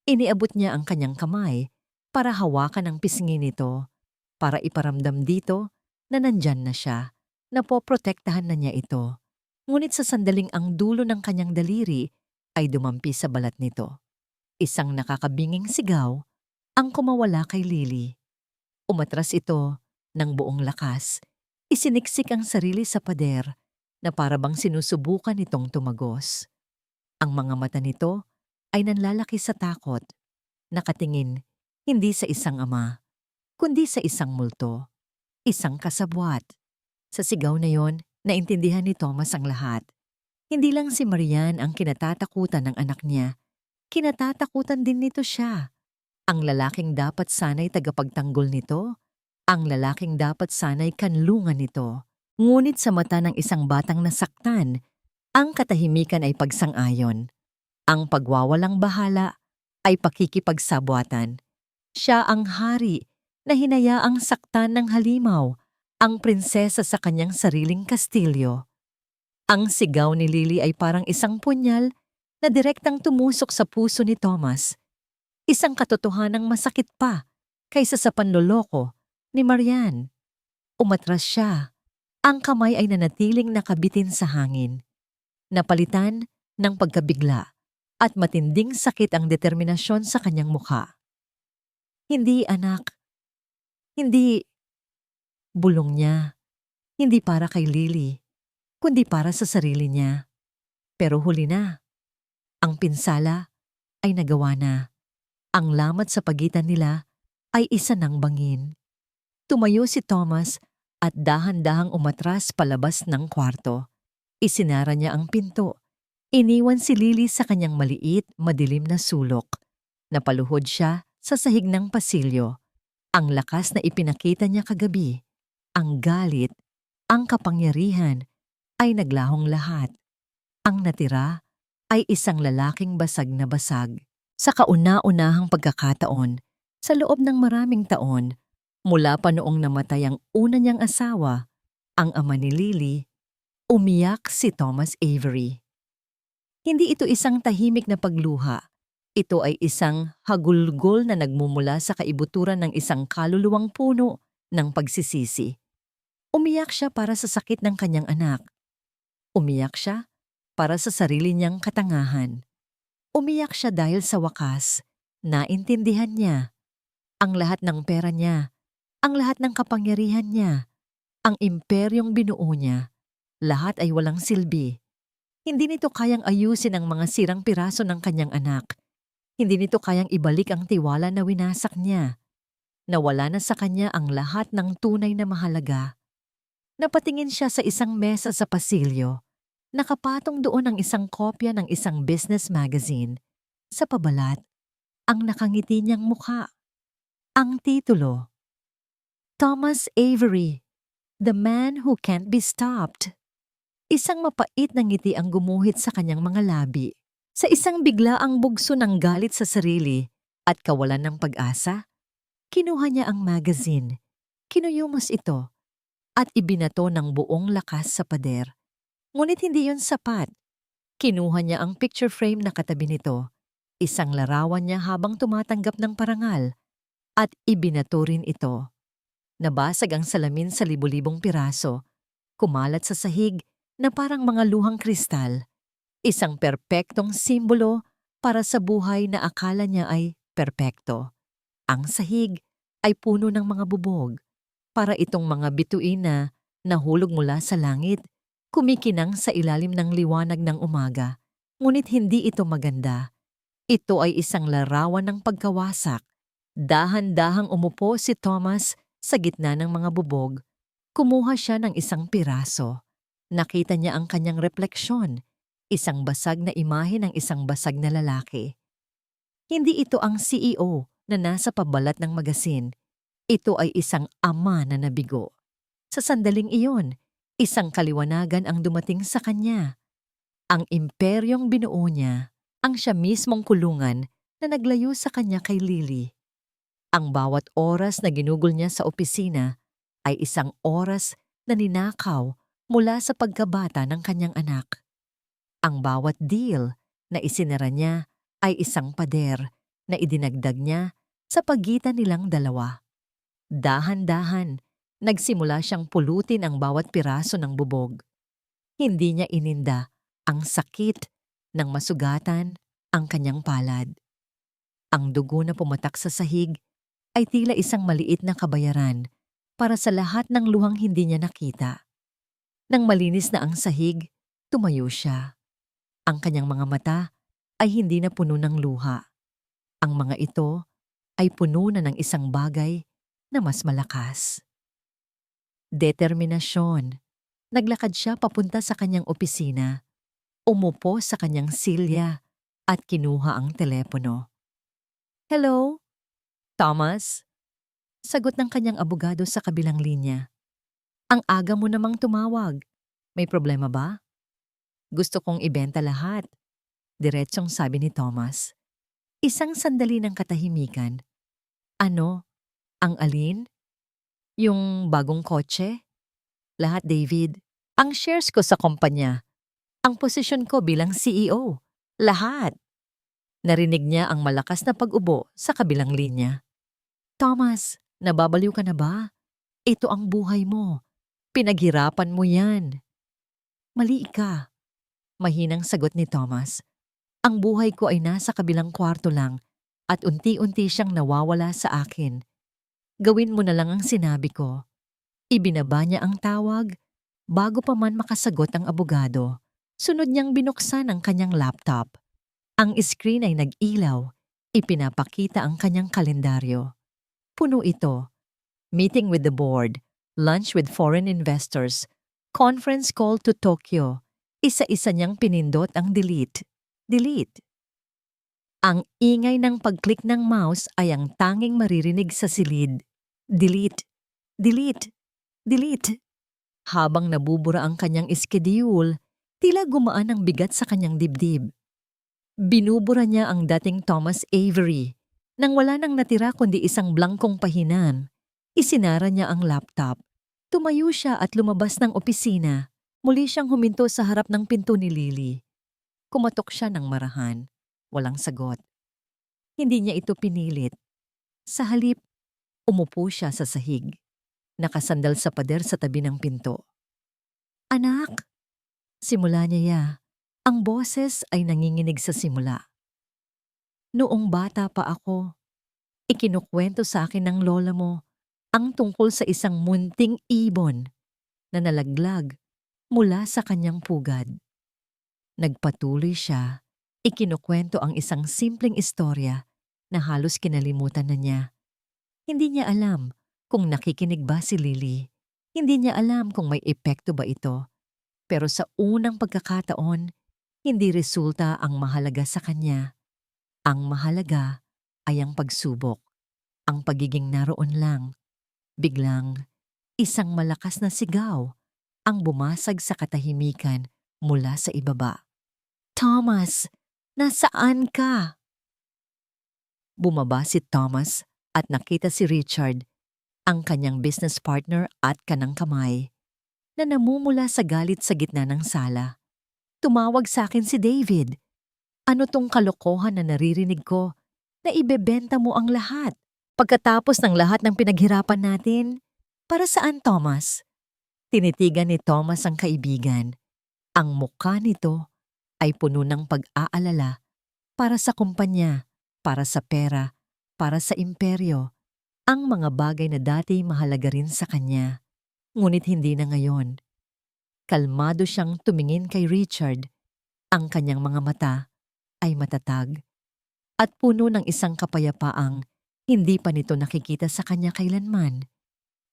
Iniabot niya ang kanyang kamay para hawakan ang pisngi nito, para iparamdam dito na nandyan na siya, na poprotektahan na niya ito. Ngunit sa sandaling ang dulo ng kanyang daliri ay dumampi sa balat nito. Isang nakakabinging sigaw ang kumawala kay Lily. Umatras ito ng buong lakas. Isiniksik ang sarili sa pader na para bang sinusubukan itong tumagos. Ang mga mata nito ay nanlalaki sa takot. Nakatingin hindi sa isang ama, kundi sa isang multo, isang kasabwat. Sa sigaw na yon, naintindihan ni Thomas ang lahat. Hindi lang si Marian ang kinatatakutan ng anak niya. Kinatatakutan din nito siya. Ang lalaking dapat sana'y tagapagtanggol nito. Ang lalaking dapat sana'y kanlungan nito. Ngunit sa mata ng isang batang nasaktan, ang katahimikan ay pagsang-ayon. Ang pagwawalang bahala ay pakikipagsabwatan. Siya ang hari na hinayaang saktan ng halimaw, ang prinsesa sa kanyang sariling kastilyo. Ang sigaw ni Lily ay parang isang punyal na direktang tumusok sa puso ni Thomas. Isang katotohanang masakit pa kaysa sa panloloko ni Marian. Umatras siya. Ang kamay ay nanatiling nakabitin sa hangin. Napalitan ng pagkabigla at matinding sakit ang determinasyon sa kanyang mukha. Hindi, anak. Hindi. Bulong niya. Hindi para kay Lily, kundi para sa sarili niya. Pero huli na. Ang pinsala ay nagawa na. Ang lamat sa pagitan nila ay isa ng bangin. Tumayo si Thomas at dahan-dahang umatras palabas ng kwarto. Isinara niya ang pinto. Iniwan si Lily sa kanyang maliit, madilim na sulok. Napaluhod siya sa sahig ng pasilyo. Ang lakas na ipinakita niya kagabi, ang galit, ang kapangyarihan, ay naglahong lahat. Ang natira ay isang lalaking basag na basag. Sa kauna-unahang pagkakataon, sa loob ng maraming taon, mula pa noong namatay ang una niyang asawa, ang ama ni Lily, umiyak si Thomas Avery. Hindi ito isang tahimik na pagluha. Ito ay isang hagulgol na nagmumula sa kaibuturan ng isang kaluluwang puno ng pagsisisi. Umiyak siya para sa sakit ng kanyang anak. Umiyak siya para sa sarili niyang katangahan. Umiyak siya dahil sa wakas, naintindihan niya ang lahat ng pera niya, ang lahat ng kapangyarihan niya, ang imperyong binuo niya, lahat ay walang silbi. Hindi nito kayang ayusin ang mga sirang piraso ng kanyang anak. Hindi nito kayang ibalik ang tiwala na winasak niya. Nawala na sa kanya ang lahat ng tunay na mahalaga. Napatingin siya sa isang mesa sa pasilyo. Nakapatong doon ang isang kopya ng isang business magazine. Sa pabalat, ang nakangiti niyang mukha. Ang titulo, Thomas Avery, The Man Who Can't Be Stopped. Isang mapait na ngiti ang gumuhit sa kanyang mga labi. Sa isang biglaang bugso ng galit sa sarili at kawalan ng pag-asa, kinuha niya ang magazine, kinuyumos ito, at ibinato ng buong lakas sa pader. Ngunit hindi yun sapat. Kinuha niya ang picture frame na katabi nito, isang larawan niya habang tumatanggap ng parangal, at ibinato rin ito. Nabasag ang salamin sa libu-libong piraso, kumalat sa sahig na parang mga luhang kristal, isang perpektong simbolo para sa buhay na akala niya ay perpekto. Ang sahig ay puno ng mga bubog, para itong mga bituin na nahulog mula sa langit, kumikinang sa ilalim ng liwanag ng umaga. Ngunit hindi ito maganda. Ito ay isang larawan ng pagkawasak. Dahan-dahang umupo si Thomas sa gitna ng mga bubog. Kumuha siya ng isang piraso. Nakita niya ang kanyang refleksyon, isang basag na imahe ng isang basag na lalaki. Hindi ito ang CEO na nasa pabalat ng magasin. Ito ay isang ama na nabigo. Sa sandaling iyon, isang kaliwanagan ang dumating sa kanya. Ang imperyong binuo niya, ang siya mismong kulungan na naglayo sa kanya kay Lily. Ang bawat oras na ginugol niya sa opisina ay isang oras na ninakaw mula sa pagkabata ng kanyang anak. Ang bawat deal na isinara niya ay isang pader na idinagdag niya sa pagitan nilang dalawa. Dahan-dahan, nagsimula siyang pulutin ang bawat piraso ng bubog. Hindi niya ininda ang sakit ng masugatan ang kanyang palad. Ang dugo na pumatak sa sahig ay tila isang maliit na kabayaran para sa lahat ng luhang hindi niya nakita. Nang malinis na ang sahig, tumayo siya. Ang kanyang mga mata ay hindi na puno ng luha. Ang mga ito ay puno na ng isang bagay na mas malakas. Determinasyon. Naglakad siya papunta sa kanyang opisina, umupo sa kanyang silya at kinuha ang telepono. "Hello? Thomas?" Sagot ng kanyang abogado sa kabilang linya. "Ang aga mo namang tumawag. May problema ba?" "Gusto kong ibenta lahat," diretsong sabi ni Thomas. Isang sandali ng katahimikan. "Ano? Ang alin? Yung bagong kotse?" "Lahat, David. Ang shares ko sa kumpanya. Ang posisyon ko bilang CEO. Lahat." Narinig niya ang malakas na pag-ubo sa kabilang linya. "Thomas, nababaliw ka na ba? Ito ang buhay mo. Pinaghirapan mo yan." "Mali ka." Mahinang sagot ni Thomas. "Ang buhay ko ay nasa kabilang kwarto lang at unti-unti siyang nawawala sa akin. Gawin mo na lang ang sinabi ko." Ibinaba niya ang tawag. Bago pa man makasagot ang abogado, sunod niyang binuksan ang kanyang laptop. Ang screen ay nag-ilaw. Ipinapakita ang kanyang kalendaryo. Puno ito. Meeting with the board, lunch with foreign investors, conference call to Tokyo. Isa-isa niyang pinindot ang delete. Delete. Ang ingay ng pag-click ng mouse ay ang tanging maririnig sa silid. Delete. Delete. Delete. Habang nabubura ang kanyang schedule, tila gumaan ang bigat sa kanyang dibdib. Binubura niya ang dating Thomas Avery. Nang wala nang natira kundi isang blankong pahinan, isinara niya ang laptop. Tumayo siya at lumabas ng opisina. Muli siyang huminto sa harap ng pinto ni Lily. Kumatok siya ng marahan. Walang sagot. Hindi niya ito pinilit. Sa halip, umupo siya sa sahig, nakasandal sa pader sa tabi ng pinto. "Anak!" Simula niya. Ang boses ay nanginginig sa simula. "Noong bata pa ako, ikinukwento sa akin ng lola mo ang tungkol sa isang munting ibon na nalaglag mula sa kanyang pugad." Nagpatuloy siya, ikinukwento ang isang simpleng istorya na halos kinalimutan na niya. Hindi niya alam kung nakikinig ba si Lily. Hindi niya alam kung may epekto ba ito. Pero sa unang pagkakataon, hindi resulta ang mahalaga sa kanya. Ang mahalaga ay ang pagsubok, ang pagiging naroon lang. Biglang, isang malakas na sigaw ang bumasag sa katahimikan mula sa ibaba. "Thomas, nasaan ka?" Bumaba si Thomas at nakita si Richard, ang kanyang business partner at kanang kamay, na namumula sa galit sa gitna ng sala. "Tumawag sa akin si David. Ano tong kalokohan na naririnig ko na ibebenta mo ang lahat pagkatapos ng lahat ng pinaghirapan natin? Para saan, Thomas?" Tinitigan ni Thomas ang kaibigan. Ang mukha nito ay puno ng pag-aalala para sa kumpanya, para sa pera, para sa imperyo, ang mga bagay na dati mahalaga rin sa kanya. Ngunit hindi na ngayon. Kalmado siyang tumingin kay Richard. Ang kanyang mga mata ay matatag at puno ng isang kapayapaang hindi pa nito nakikita sa kanya kailanman.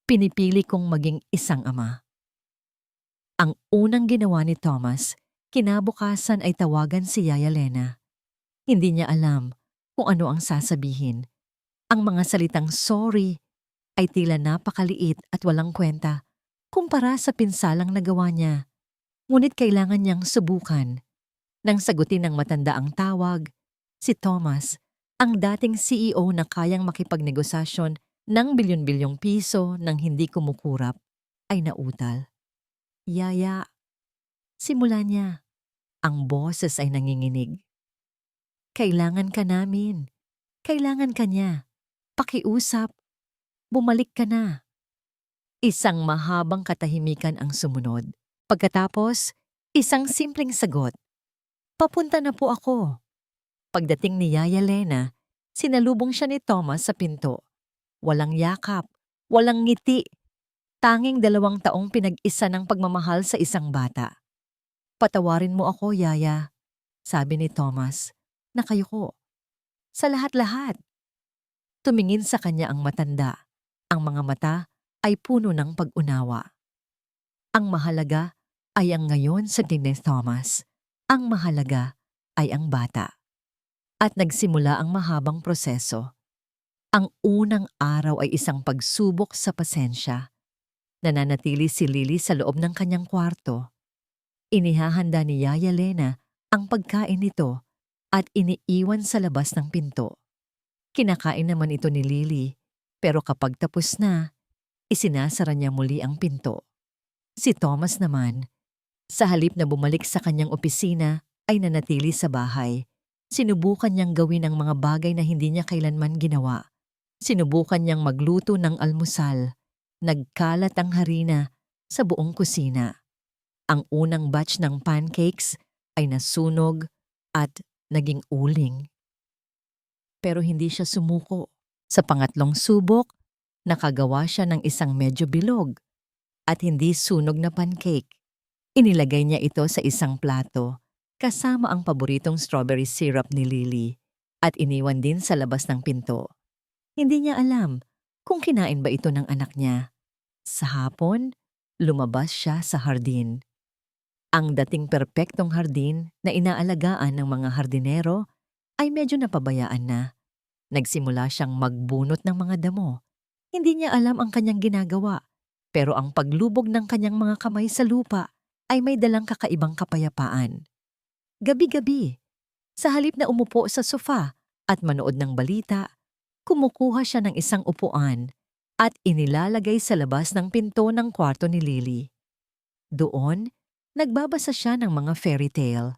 "Pinipili kong maging isang ama." Ang unang ginawa ni Thomas, kinabukasan ay tawagan si Yaya Lena. Hindi niya alam kung ano ang sasabihin. Ang mga salitang sorry ay tila napakaliit at walang kwenta kumpara sa pinsalang nagawa niya. Ngunit kailangan niyang subukan. Nang sagutin ng matanda ang tawag, si Thomas, ang dating CEO na kayang makipagnegosasyon ng bilyon-bilyong piso nang hindi kumukurap, ay nautal. "Yaya," simula niya. Ang boses ay nanginginig. "Kailangan ka namin. Kailangan ka niya. Pakiusap. Bumalik ka na." Isang mahabang katahimikan ang sumunod. Pagkatapos, isang simpleng sagot. "Papunta na po ako." Pagdating ni Yaya Lena, sinalubong siya ni Thomas sa pinto. Walang yakap, walang ngiti. Tanging 2 taong pinag-isa ng pagmamahal sa isang bata. "Patawarin mo ako, Yaya," sabi ni Thomas. Nakayuko. "Sa lahat-lahat." Tumingin sa kanya ang matanda. Ang mga mata ay puno ng pag-unawa. Ang mahalaga ay ang ngayon sa tingin ni Thomas. Ang mahalaga ay ang bata. At nagsimula ang mahabang proseso. Ang unang araw ay isang pagsubok sa pasensya. Nananatili si Lily sa loob ng kanyang kwarto. Inihahanda ni Yaya Lena ang pagkain nito at iniiwan sa labas ng pinto. Kinakain naman ito ni Lily, pero kapag tapos na, isinasara niya muli ang pinto. Si Thomas naman, sa halip na bumalik sa kanyang opisina, ay nanatili sa bahay. Sinubukan niyang gawin ang mga bagay na hindi niya kailanman ginawa. Sinubukan niyang magluto ng almusal. Nagkalat ang harina sa buong kusina. Ang unang batch ng pancakes ay nasunog at naging uling. Pero hindi siya sumuko. Sa pangatlong subok, nakagawa siya ng isang medyo bilog at hindi sunog na pancake. Inilagay niya ito sa isang plato kasama ang paboritong strawberry syrup ni Lily at iniwan din sa labas ng pinto. Hindi niya alam kung kinain ba ito ng anak niya. Sa hapon, lumabas siya sa hardin. Ang dating perpektong hardin na inaalagaan ng mga hardinero ay medyo napabayaan na. Nagsimula siyang magbunot ng mga damo. Hindi niya alam ang kanyang ginagawa, pero ang paglubog ng kanyang mga kamay sa lupa ay may dalang kakaibang kapayapaan. Gabi-gabi, sa halip na umupo sa sofa at manood ng balita, kumukuha siya ng isang upuan at inilalagay sa labas ng pinto ng kwarto ni Lily. Doon, nagbabasa siya ng mga fairy tale.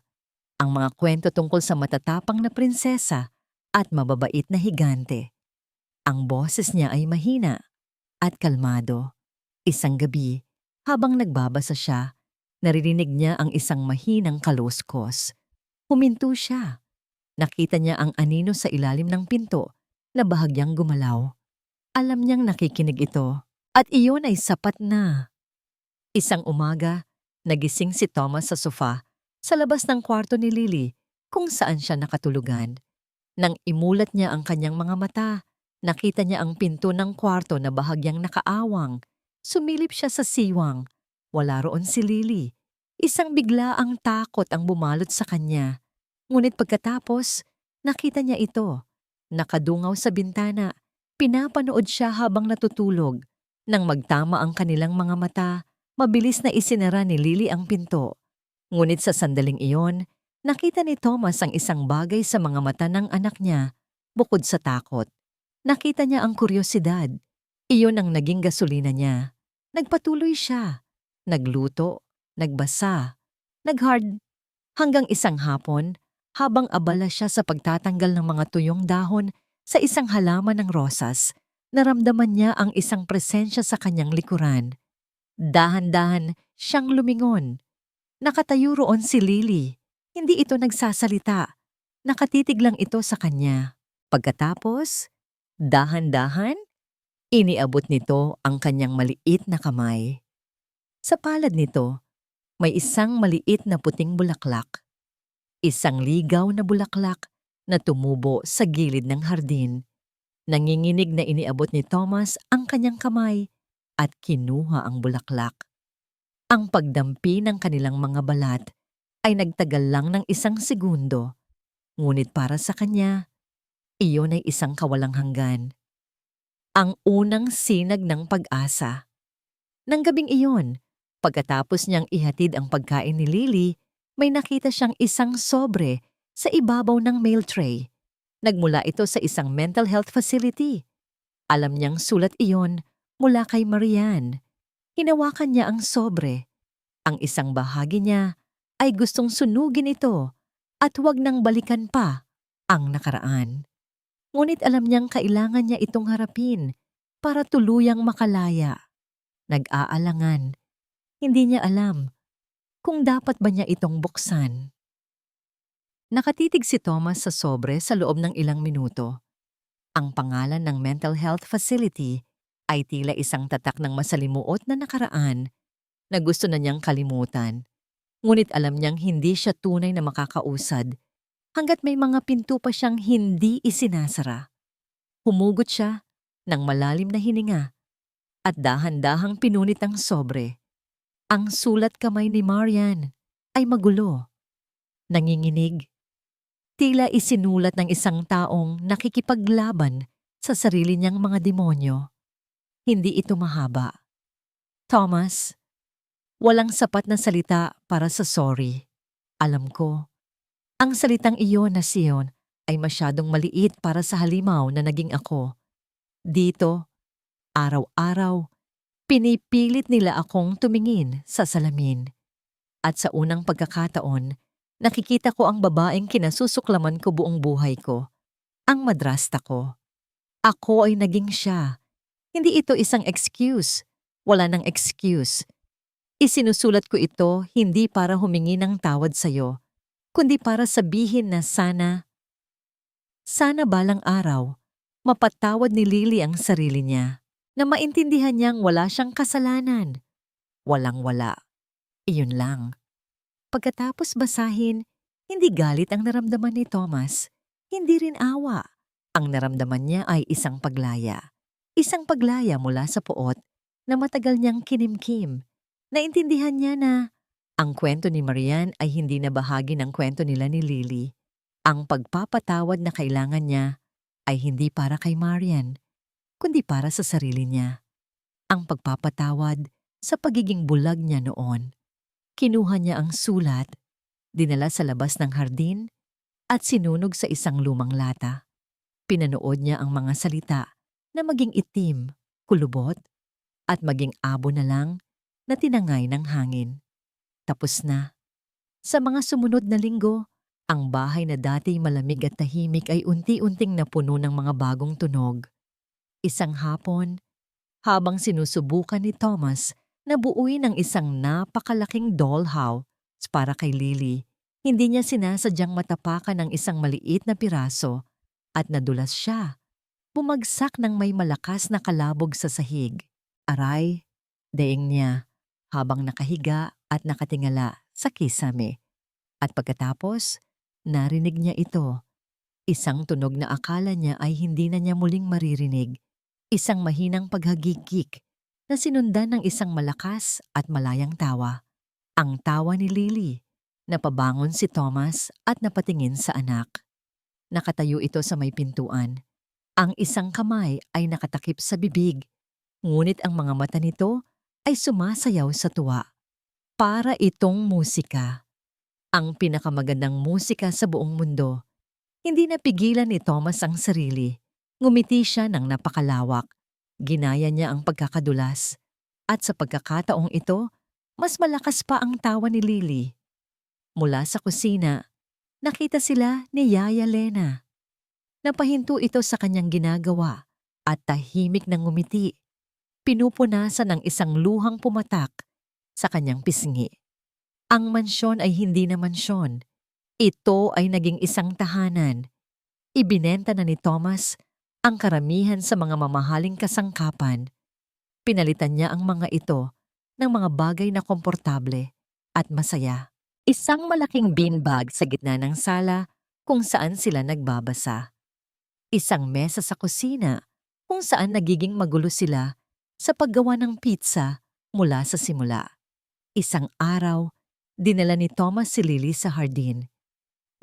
Ang mga kwento tungkol sa matatapang na prinsesa at mababait na higante. Ang boses niya ay mahina at kalmado. Isang gabi, habang nagbabasa siya, naririnig niya ang isang mahinang kaluskos. Huminto siya. Nakita niya ang anino sa ilalim ng pinto na bahagyang gumalaw. Alam niyang nakikinig ito at iyon ay sapat na. Isang umaga, nagising si Thomas sa sofa sa labas ng kwarto ni Lily kung saan siya nakatulugan. Nang imulat niya ang kanyang mga mata, nakita niya ang pinto ng kwarto na bahagyang nakaawang. Sumilip siya sa siwang. Wala roon si Lily. Isang biglaang takot ang bumalot sa kanya. Ngunit pagkatapos, nakita niya ito. Nakadungaw sa bintana, pinapanood siya habang natutulog. Nang magtama ang kanilang mga mata, mabilis na isinara ni Lily ang pinto. Ngunit sa sandaling iyon, nakita ni Thomas ang isang bagay sa mga mata ng anak niya, bukod sa takot. Nakita niya ang kuryosidad. Iyon ang naging gasolina niya. Nagpatuloy siya. Nagluto, nagbasa, naghard. Hanggang isang hapon, habang abala siya sa pagtatanggal ng mga tuyong dahon sa isang halaman ng rosas, naramdaman niya ang isang presensya sa kanyang likuran. Dahan-dahan siyang lumingon. Nakatayo roon si Lily. Hindi ito nagsasalita. Nakatitig lang ito sa kanya. Pagkatapos, dahan-dahan, iniabot nito ang kanyang maliit na kamay. Sa palad nito, may isang maliit na puting bulaklak. Isang ligaw na bulaklak na tumubo sa gilid ng hardin. Nanginginig na iniabot ni Thomas ang kanyang kamay at kinuha ang bulaklak. Ang pagdampi ng kanilang mga balat ay nagtagal lang ng isang segundo. Ngunit para sa kanya, iyon ay isang kawalang hanggan. Ang unang sinag ng pag-asa. Nang gabing iyon, pagkatapos niyang ihatid ang pagkain ni Lily, may nakita siyang isang sobre sa ibabaw ng mail tray. Nagmula ito sa isang mental health facility. Alam niyang sulat iyon mula kay Marian. Hinawakan niya ang sobre. Ang isang bahagi niya ay gustong sunugin ito at huwag nang balikan pa ang nakaraan. Ngunit alam niyang kailangan niya itong harapin para tuluyang makalaya. Nag-aalangan. Hindi niya alam kung dapat ba niya itong buksan. Nakatitig si Thomas sa sobre sa loob ng ilang minuto. Ang pangalan ng mental health facility ay tila isang tatak ng masalimuot na nakaraan na gusto na niyang kalimutan. Ngunit alam niyang hindi siya tunay na makakausad hanggat may mga pinto pa siyang hindi isinasara. Humugot siya ng malalim na hininga at dahan-dahang pinunit ang sobre. Ang sulat kamay ni Marian ay magulo. Nanginginig. Tila isinulat ng isang taong nakikipaglaban sa sarili niyang mga demonyo. Hindi ito mahaba. Thomas, walang sapat na salita para sa sorry. Alam ko, ang salitang iyon na siyon ay masyadong maliit para sa halimaw na naging ako. Dito, araw-araw, pinipilit nila akong tumingin sa salamin. At sa unang pagkakataon, nakikita ko ang babaeng kinasusuklaman ko buong buhay ko. Ang madrasta ko. Ako ay naging siya. Hindi ito isang excuse. Wala nang excuse. Isinusulat ko ito hindi para humingi ng tawad sa'yo, kundi para sabihin na sana balang araw, mapatawad ni Lily ang sarili niya, na maintindihan niyang wala siyang kasalanan. Walang-wala. Iyon lang. Pagkatapos basahin, hindi galit ang naramdaman ni Thomas. Hindi rin awa. Ang naramdaman niya ay isang paglaya. Isang paglaya mula sa puot na matagal niyang kinimkim. Naintindihan niya na ang kwento ni Marian ay hindi na bahagi ng kwento nila ni Lily. Ang pagpapatawad na kailangan niya ay hindi para kay Marian, kundi para sa sarili niya. Ang pagpapatawad sa pagiging bulag niya noon. Kinuha niya ang sulat, dinala sa labas ng hardin, at sinunog sa isang lumang lata. Pinanood niya ang mga salita na maging itim, kulubot, at maging abo na lang na tinangay ng hangin. Tapos na. Sa mga sumunod na linggo, Ang bahay na dati malamig at tahimik ay unti-unting napuno ng mga bagong tunog. Isang hapon, habang sinusubukan ni Thomas na buuin ang isang napakalaking dollhouse para kay Lily, hindi niya sinasadyang matapakan ng isang maliit na piraso at nadulas siya. Bumagsak ng may malakas na kalabog sa sahig. Aray, daing niya habang nakahiga at nakatingala sa kisame. At pagkatapos, narinig niya ito. Isang tunog na akala niya ay hindi na niya muling maririnig. Isang mahinang paghagikik na sinundan ng isang malakas at malayang tawa. Ang tawa ni Lily. Napabangon si Thomas at napatingin sa anak. Nakatayo ito sa may pintuan. Ang isang kamay ay nakatakip sa bibig, ngunit ang mga mata nito ay sumasayaw sa tuwa. Para itong musika. Ang pinakamagandang musika sa buong mundo. Hindi napigilan ni Thomas ang sarili. Ngumiti siya ng napakalawak. Ginaya niya ang pagkakadulas. At sa pagkakataong ito, mas malakas pa ang tawa ni Lily. Mula sa kusina, nakita sila ni Yaya Lena. Napahinto ito sa kanyang ginagawa at tahimik na ngumiti. Pinupunasan ng isang luhang pumatak sa kanyang pisngi. Ang mansyon ay hindi na mansyon. Ito ay naging isang tahanan. Ibinenta na ni Thomas ang karamihan sa mga mamahaling kasangkapan. Pinalitan niya ang mga ito ng mga bagay na komportable at masaya. Isang malaking beanbag sa gitna ng sala kung saan sila nagbabasa. Isang mesa sa kusina kung saan nagiging magulo sila sa paggawa ng pizza mula sa simula. Isang araw, dinala ni Thomas si Lily sa hardin.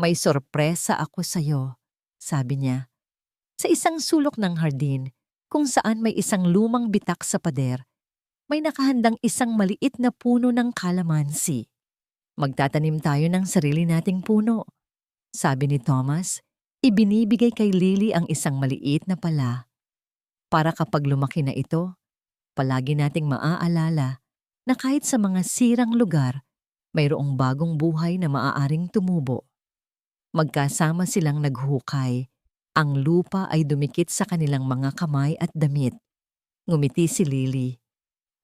May sorpresa ako sa'yo, sabi niya. Sa isang sulok ng hardin, kung saan may isang lumang bitak sa pader, may nakahandang isang maliit na puno ng kalamansi. Magtatanim tayo ng sarili nating puno, sabi ni Thomas. Ibinibigay kay Lily ang isang maliit na pala. Para kapag lumaki na ito, palagi nating maaalala na kahit sa mga sirang lugar, mayroong bagong buhay na maaaring tumubo. Magkasama silang naghukay. Ang lupa ay dumikit sa kanilang mga kamay at damit. Ngumiti si Lily.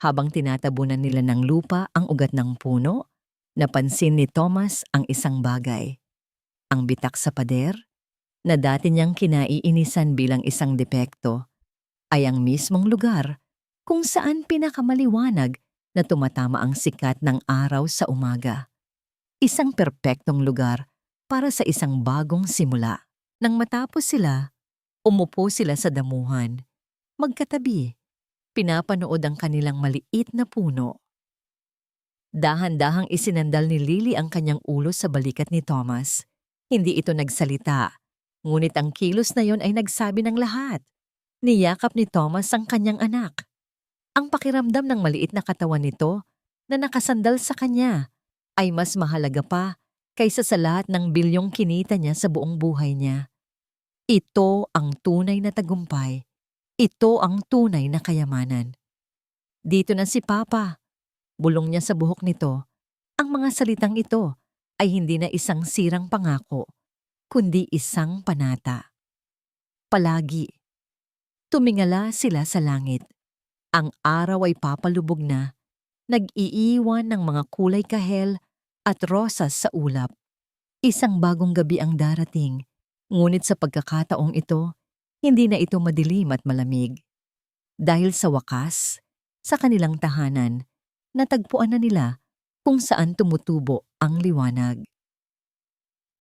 Habang tinatabunan nila ng lupa ang ugat ng puno, napansin ni Thomas ang isang bagay. Ang bitak sa pader, na dati niyang kinaiinisan bilang isang depekto, ay ang mismong lugar kung saan pinakamaliwanag na tumatama ang sikat ng araw sa umaga. Isang perpektong lugar para sa isang bagong simula. Nang matapos sila, umupo sila sa damuhan. Magkatabi, pinapanood ang kanilang maliit na puno. Dahan-dahang isinandal ni Lily ang kanyang ulo sa balikat ni Thomas. Hindi ito nagsalita. Ngunit ang kilos na yon ay nagsabi ng lahat. Niyakap ni Thomas ang kanyang anak. Ang pakiramdam ng maliit na katawan nito na nakasandal sa kanya ay mas mahalaga pa kaysa sa lahat ng bilyong kinita niya sa buong buhay niya. Ito ang tunay na tagumpay. Ito ang tunay na kayamanan. Dito na si Papa. Bulong niya sa buhok nito. Ang mga salitang ito ay hindi na isang sirang pangako, kundi isang panata. Palagi. Tumingala sila sa langit. Ang araw ay papalubog na, nag-iiwan ng mga kulay kahel at rosas sa ulap. Isang bagong gabi ang darating, ngunit sa pagkakataong ito, hindi na ito madilim at malamig. Dahil sa wakas, sa kanilang tahanan, natagpuan na nila kung saan tumutubo ang liwanag.